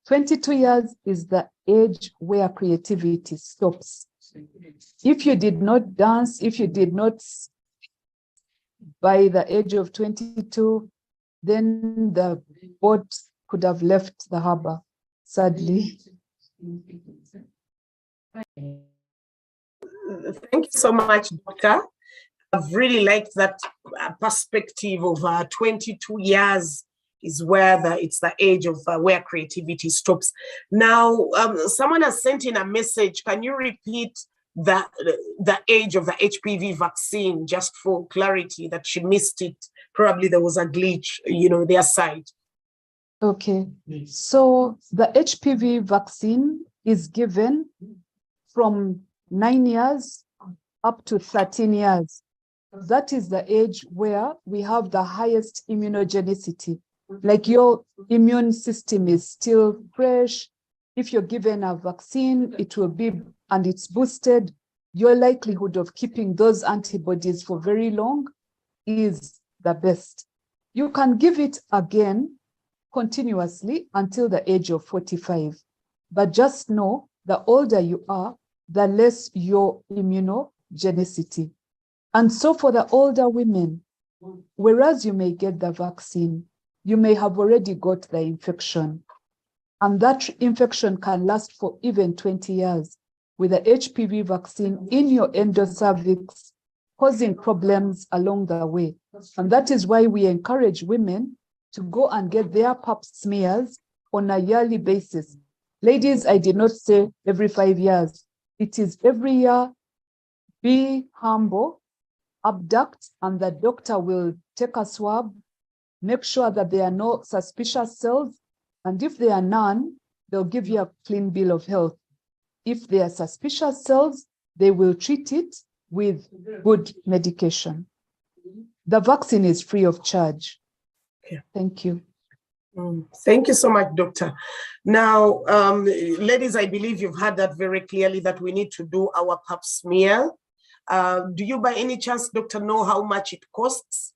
22 years is the age where creativity stops. If you did not dance, if you did not by the age of 22, then the boat could have left the harbor, sadly. Thank you so much, Doctor. I've really liked that perspective of 22 years is where it's the age of where creativity stops. Now, someone has sent in a message. Can you repeat the age of the HPV vaccine, just for clarity, that she missed it? Probably there was a glitch, their side. Okay, so the HPV vaccine is given from 9 years up to 13 years. That is the age where we have the highest immunogenicity. Like your immune system is still fresh. If you're given a vaccine, it will be, and it's boosted, your likelihood of keeping those antibodies for very long is the best. You can give it again continuously until the age of 45. But just know, the older you are, the less your immunogenicity. And so for the older women, whereas you may get the vaccine, you may have already got the infection. And that infection can last for even 20 years with the HPV vaccine in your endocervix, causing problems along the way. And that is why we encourage women to go and get their pap smears on a yearly basis. Ladies, I did not say every 5 years. It is every year. Be humble, abduct, and the doctor will take a swab, make sure that there are no suspicious cells, and if there are none, they'll give you a clean bill of health. If there are suspicious cells, they will treat it with good medication. The vaccine is free of charge. Okay. Thank you. Thank you so much, Doctor. Now, ladies, I believe you've heard that very clearly, that we need to do our pap smear. Do you by any chance, Doctor, know how much it costs?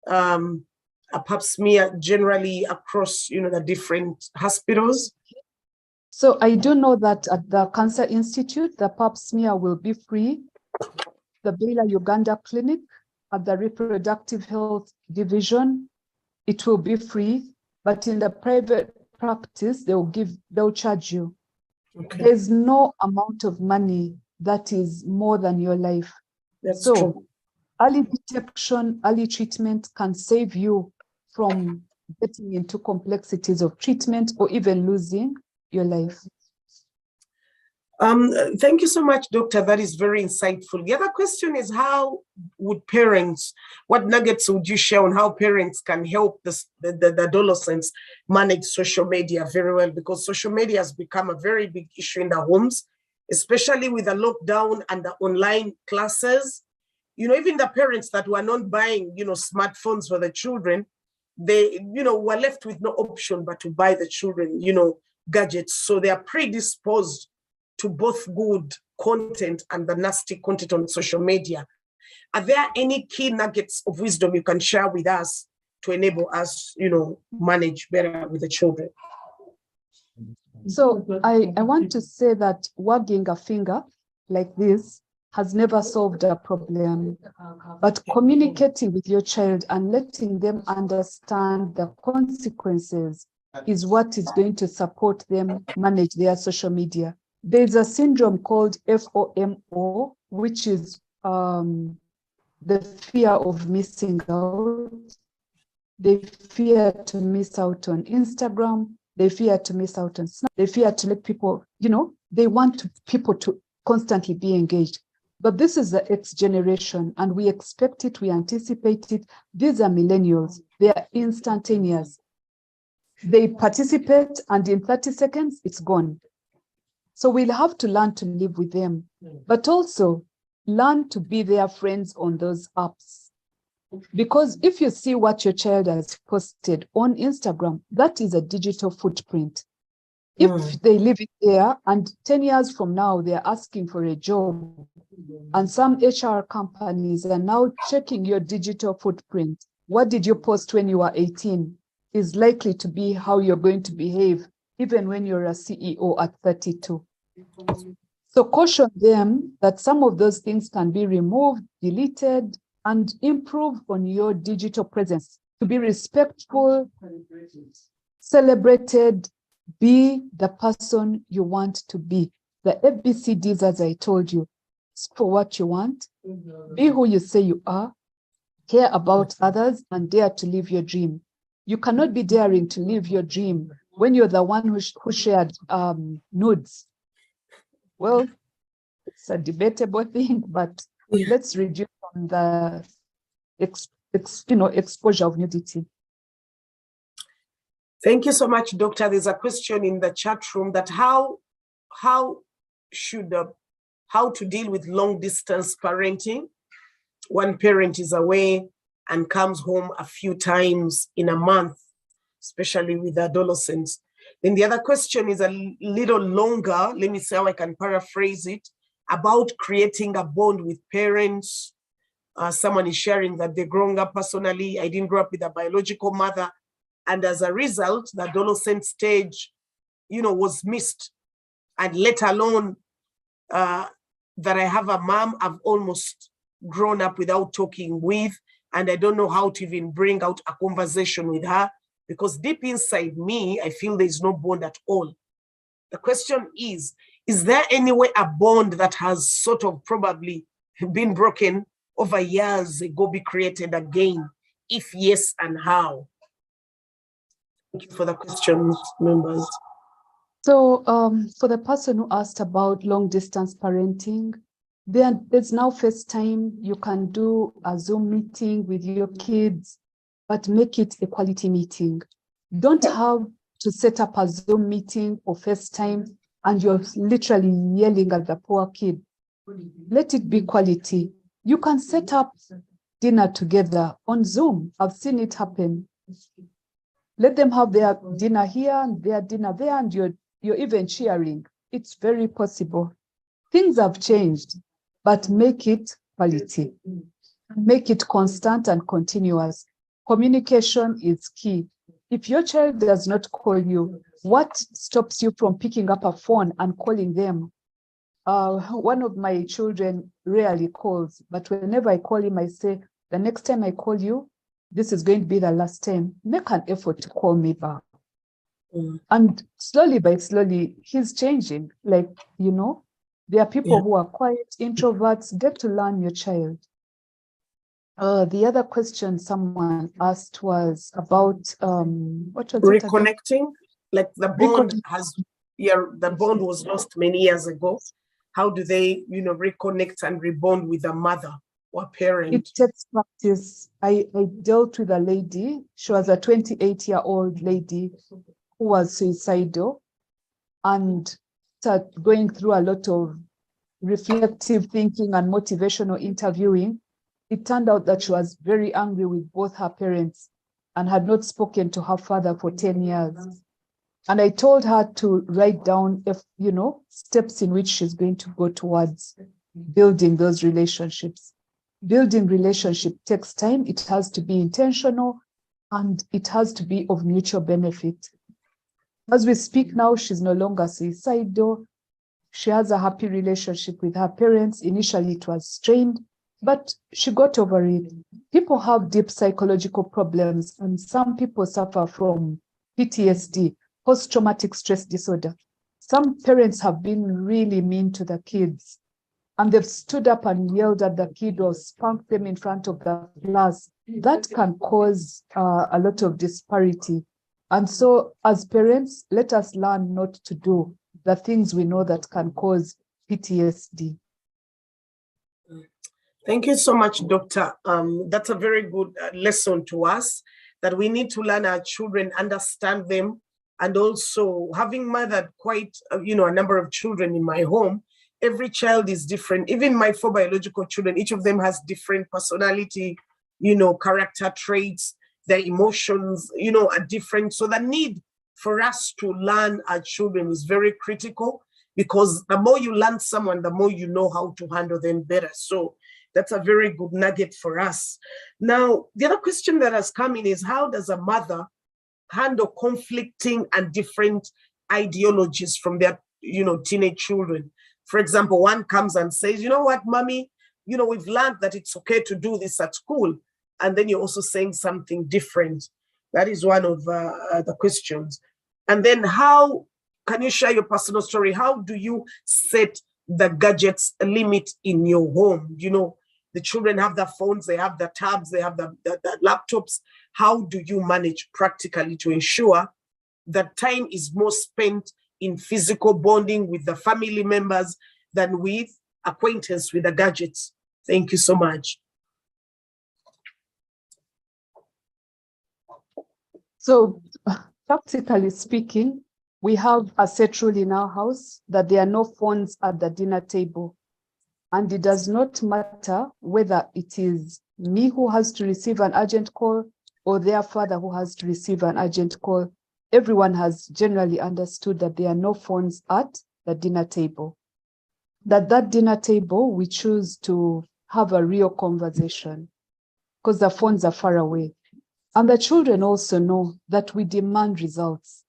A pap smear generally across, the different hospitals? So I do know that at the Cancer Institute, the pap smear will be free. The Baylor Uganda Clinic, at the Reproductive Health Division, it will be free. But in the private practice, they'll charge you. Okay. There's no amount of money that is more than your life. That's so true. Early detection, early treatment can save you from getting into complexities of treatment or even losing your life. Thank you so much, Doctor. That is very insightful. The other question is, how would parents, what nuggets would you share on how parents can help the adolescents manage social media very well? Because social media has become a very big issue in the homes, especially with the lockdown and the online classes. Even the parents that were not buying, smartphones for the children, they, were left with no option but to buy the children, gadgets. So they are predisposed to both good content and the nasty content on social media. Are there any key nuggets of wisdom you can share with us to enable us, manage better with the children? So I want to say that wagging a finger like this has never solved a problem, but communicating with your child and letting them understand the consequences is what is going to support them manage their social media. There's a syndrome called FOMO, which is the fear of missing out. They fear to miss out on Instagram. They fear to miss out on Snap. They fear to let people, they want people to constantly be engaged. But this is the X generation, and we expect it, we anticipate it. These are millennials. They are instantaneous. They participate, and in 30 seconds, it's gone. So we'll have to learn to live with them, but also learn to be their friends on those apps. Because if you see what your child has posted on Instagram, that is a digital footprint. If they leave it there and 10 years from now, they're asking for a job, and some HR companies are now checking your digital footprint. What did you post when you were 18 is likely to be how you're going to behave, even when you're a CEO at 32. So caution them that some of those things can be removed, deleted, and improve on your digital presence to be respectful, celebrated, Be the person you want to be. The ABCDs, as I told you, ask for what you want, be who you say you are, care about others, and dare to live your dream. You cannot be daring to live your dream when you're the one who shared nudes. Well, it's a debatable thing, but let's reduce on the exposure of nudity. Thank you so much, Doctor. There's a question in the chat room that how to deal with long distance parenting. One parent is away and comes home a few times in a month, especially with adolescents. Then the other question is a little longer. Let me see how I can paraphrase it, about creating a bond with parents. Someone is sharing that they're growing up personally. I didn't grow up with a biological mother. And as a result, the adolescent stage, was missed. And let alone that I have a mom I've almost grown up without talking with, and I don't know how to even bring out a conversation with her, because deep inside me, I feel there's no bond at all. The question is there any way a bond that has sort of probably been broken over years ago be created again? If yes, and how? Thank you for the question, members. So for the person who asked about long distance parenting, there's now FaceTime. You can do a Zoom meeting with your kids, but make it a quality meeting. Don't have to set up a Zoom meeting or FaceTime and you're literally yelling at the poor kid. Let it be quality. You can set up dinner together on Zoom. I've seen it happen. Let them have their dinner here and their dinner there, and you're even cheering. It's very possible. Things have changed, but make it quality. Make it constant and continuous. Communication is key. If your child does not call you, what stops you from picking up a phone and calling them? One of my children rarely calls, but whenever I call him, I say, the next time I call you, this is going to be the last time. Make an effort to call me back. And slowly by slowly, he's changing. Like, there are people who are quiet, introverts. Get to learn your child. The other question someone asked was about what was reconnecting? Like the bond the bond was lost many years ago. How do they, reconnect and rebond with a mother or parent? It takes practice. I dealt with a lady. She was a 28-year-old lady who was suicidal and started going through a lot of reflective thinking and motivational interviewing. It turned out that she was very angry with both her parents and had not spoken to her father for 10 years. And I told her to write down, steps in which she's going to go towards building those relationships. Building relationship takes time. It has to be intentional and it has to be of mutual benefit. As we speak now, she's no longer suicidal. She has a happy relationship with her parents. Initially, it was strained, but she got over it. People have deep psychological problems, and some people suffer from PTSD, post-traumatic stress disorder. Some parents have been really mean to the kids, and they've stood up and yelled at the kid or spanked them in front of the class. That can cause a lot of disparity. And so as parents, let us learn not to do the things we know that can cause PTSD. Thank you so much, Doctor. That's a very good lesson to us, that we need to learn our children, understand them, and also having mothered quite, a number of children in my home, every child is different. Even my 4 biological children, each of them has different personality, character traits, their emotions, are different. So the need for us to learn our children is very critical, because the more you learn someone, the more you know how to handle them better. So that's a very good nugget for us. Now, the other question that has come in is, how does a mother handle conflicting and different ideologies from their, teenage children? For example, one comes and says, you know what, mommy, we've learned that it's okay to do this at school. And then you're also saying something different. That is one of the questions. And then how can you share your personal story? How do you set the gadgets limit in your home? You know, the children have the phones, they have the tabs, they have the laptops. How do you manage practically to ensure that time is more spent in physical bonding with the family members than with acquaintance with the gadgets? Thank you so much. So practically speaking, we have a set rule in our house that there are no phones at the dinner table. And it does not matter whether it is me who has to receive an urgent call or their father who has to receive an urgent call. Everyone has generally understood that there are no phones at the dinner table. That dinner table, we choose to have a real conversation because the phones are far away. And the children also know that we demand results.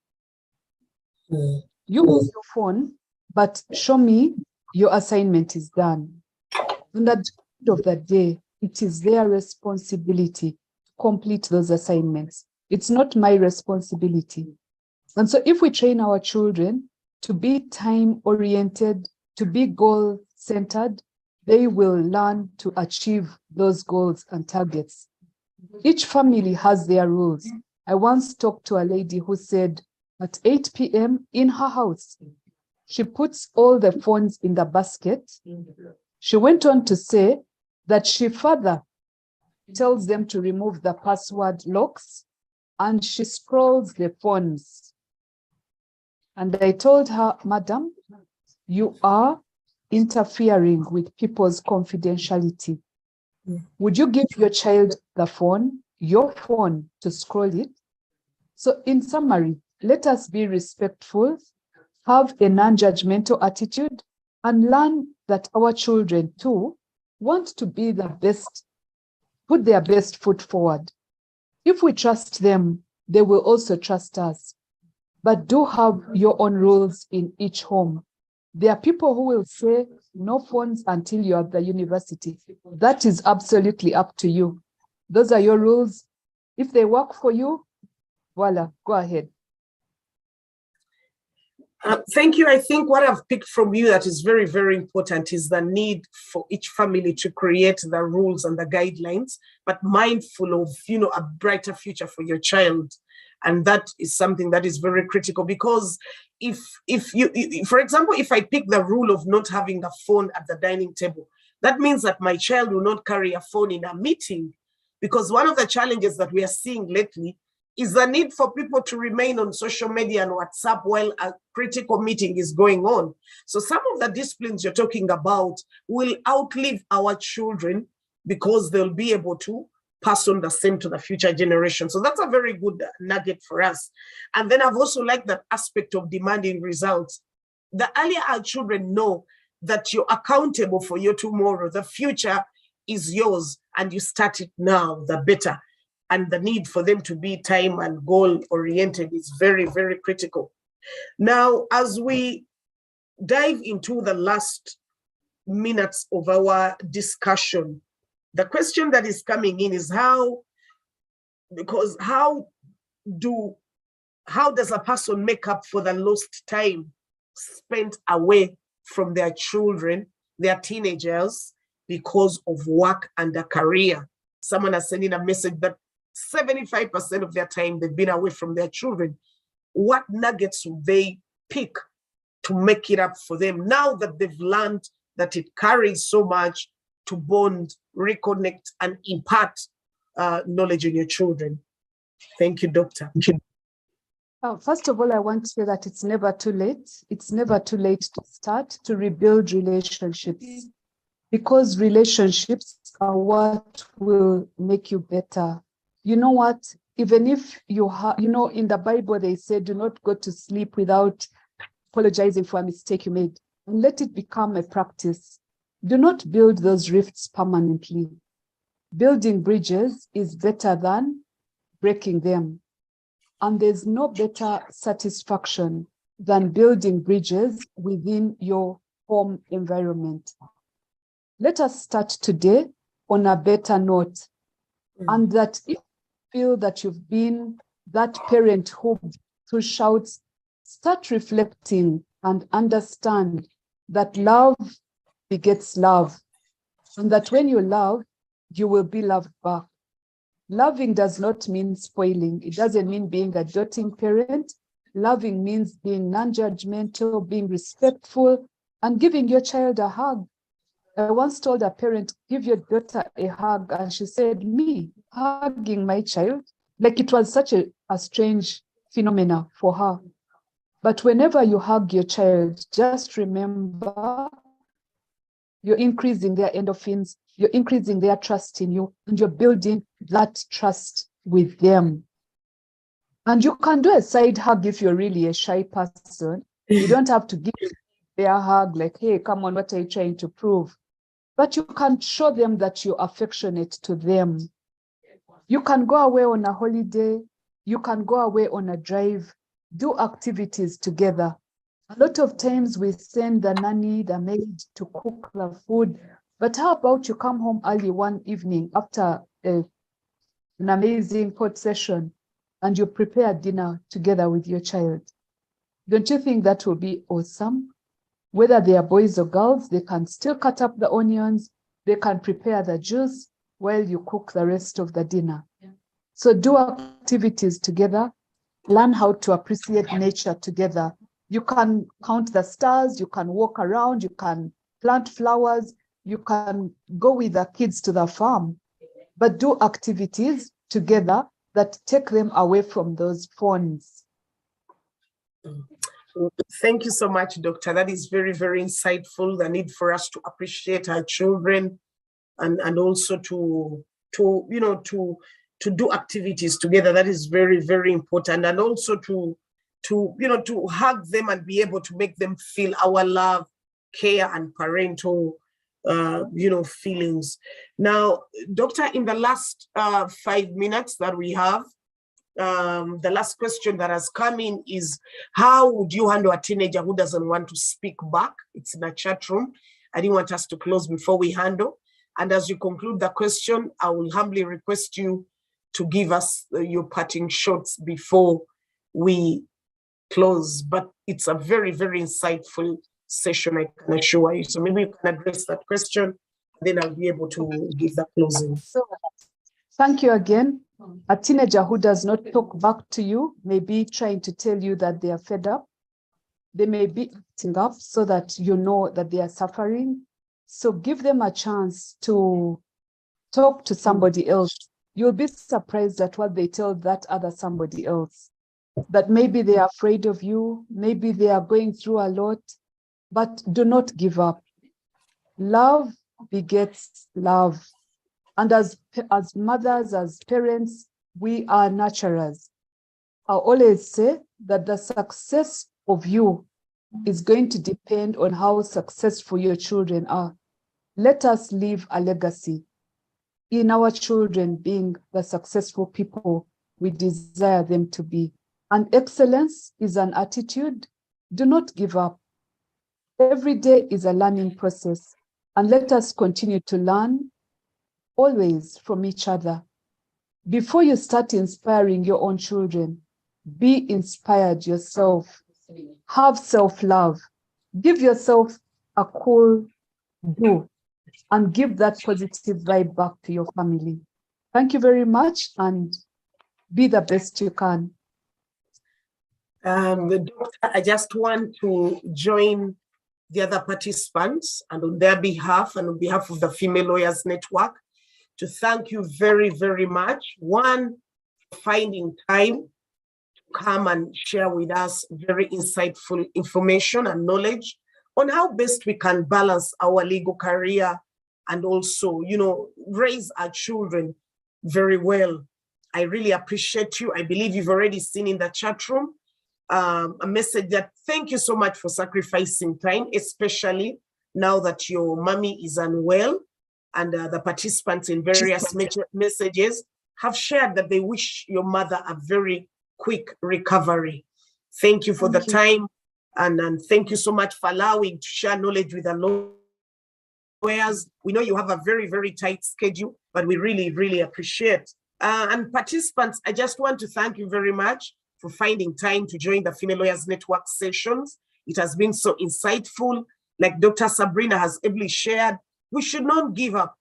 You use your phone, but show me your assignment is done. And at the end of the day, it is their responsibility to complete those assignments. It's not my responsibility. And so if we train our children to be time-oriented, to be goal-centered, they will learn to achieve those goals and targets. Each family has their rules. I once talked to a lady who said at 8 p.m. in her house, she puts all the phones in the basket. She went on to say that she further tells them to remove the password locks and she scrolls the phones. And I told her, Madam, you are interfering with people's confidentiality. Would you give your child the phone, your phone, to scroll it? So in summary, let us be respectful, have a non-judgmental attitude, and learn that our children too want to be the best, put their best foot forward. If we trust them, they will also trust us. But do have your own rules in each home. There are people who will say no phones until you're at the university. That is absolutely up to you. Those are your rules. If they work for you, voila, go ahead. Thank you. I think what I've picked from you that is very, very important is the need for each family to create the rules and the guidelines, but mindful of, you know, a brighter future for your child. And that is something that is very critical, because if you, for example, if I pick the rule of not having a phone at the dining table, that means that my child will not carry a phone in a meeting, because one of the challenges that we are seeing lately is the need for people to remain on social media and WhatsApp while a critical meeting is going on. So some of the disciplines you're talking about will outlive our children because they'll be able to pass on the same to the future generation. So that's a very good nugget for us. And then I've also liked that aspect of demanding results. The earlier our children know that you're accountable for your tomorrow, the future is yours, and you start it now, the better. And the need for them to be time and goal oriented is very, very critical. Now, as we dive into the last minutes of our discussion, the question that is coming in is how does a person make up for the lost time spent away from their children, their teenagers, because of work and a career? Someone has sent in a message that 75% of their time they've been away from their children. What nuggets would they pick to make it up for them now that they've learned that it carries so much to bond, reconnect, and impart knowledge in your children? Thank you, Doctor. First of all, I want to say that it's never too late. It's never too late to start to rebuild relationships, because relationships are what will make you better. You know what? Even if you have, you know, in the Bible, they say, do not go to sleep without apologizing for a mistake you made, and let it become a practice. Do not build those rifts permanently. Building bridges is better than breaking them. And there's no better satisfaction than building bridges within your home environment. Let us start today on a better note. And that if you feel that you've been that parent who shouts start reflecting and understand that love begets love, and that when you love, you will be loved back. Loving does not mean spoiling. It doesn't mean being a doting parent. Loving means being non-judgmental, being respectful, and giving your child a hug. I once told a parent, give your daughter a hug, and she said, me hugging my child? Like it was such a strange phenomena for her. But whenever you hug your child, just remember you're increasing their endorphins, you're increasing their trust in you, and you're building that trust with them. And you can do a side hug if you're really a shy person. You don't have to give their hug like, hey, come on, what are you trying to prove? But you can show them that you're affectionate to them. You can go away on a holiday. You can go away on a drive, do activities together. A lot of times we send the nanny, the maid to cook the food. But how about you come home early one evening after an amazing court session and you prepare dinner together with your child? Don't you think that will be awesome? Whether they are boys or girls, they can still cut up the onions, they can prepare the juice while you cook the rest of the dinner. Yeah. So do activities together, learn how to appreciate nature together. You can count the stars, you can walk around, you can plant flowers, you can go with the kids to the farm, but do activities together that take them away from those phones. Thank you so much, Doctor. That is very, very insightful. The need for us to appreciate our children and also to do activities together. That is very, very important. And also to hug them and be able to make them feel our love, care, and parental feelings. Now, Doctor, in the last 5 minutes that we have, the last question that has come in is, how would you handle a teenager who doesn't want to speak back? It's in a chat room. I didn't want us to close before we handle. And as you conclude the question, I will humbly request you to give us your parting shots before we close. But it's a very, very insightful session, I can assure you. So maybe you can address that question, then I'll be able to give the closing. So, thank you again. A teenager who does not talk back to you may be trying to tell you that they are fed up. They may be acting up so that you know that they are suffering. So give them a chance to talk to somebody else. You'll be surprised at what they tell that other somebody else. That maybe they are afraid of you, maybe they are going through a lot, but do not give up. Love begets love. And as mothers, as parents, we are nurturers. I always say that the success of you is going to depend on how successful your children are. Let us leave a legacy in our children being the successful people we desire them to be. And excellence is an attitude. Do not give up. Every day is a learning process, and let us continue to learn always from each other. Before you start inspiring your own children, be inspired yourself. Have self-love. Give yourself a cool do and give that positive vibe back to your family. Thank you very much, and be the best you can. Doctor, I just want to join the other participants and on their behalf and on behalf of the Female Lawyers Network to thank you very, very much. One, finding time to come and share with us very insightful information and knowledge on how best we can balance our legal career and also, raise our children very well. I really appreciate you. I believe you've already seen in the chat room a message that thank you so much for sacrificing time, especially now that your mommy is unwell. And the participants in various messages have shared that they wish your mother a very quick recovery. Thank you for the time. And thank you so much for allowing to share knowledge with the lawyers. We know you have a very, very tight schedule, but we really, really appreciate. And participants, I just want to thank you very much for finding time to join the Female Lawyers Network sessions. It has been so insightful. Like Dr. Sabrina has ably shared, we should not give up.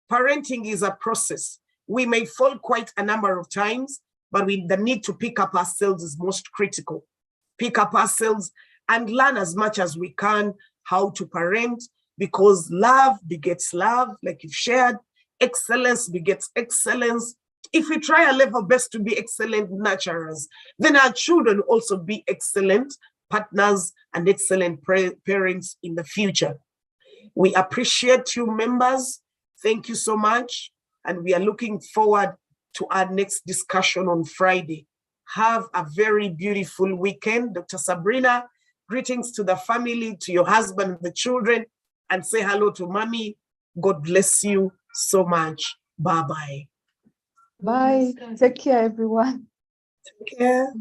Parenting is a process. We may fall quite a number of times, but the need to pick up ourselves is most critical. Pick up ourselves and learn as much as we can how to parent, because love begets love, like you've shared. Excellence begets excellence. If we try our level best to be excellent nurturers, then our children also be excellent partners and excellent parents in the future. We appreciate you, members. Thank you so much. And we are looking forward to our next discussion on Friday. Have a very beautiful weekend. Dr. Sabrina, greetings to the family, to your husband, the children, and say hello to mommy. God bless you so much. Bye-bye. Bye. Take care, everyone. Take care.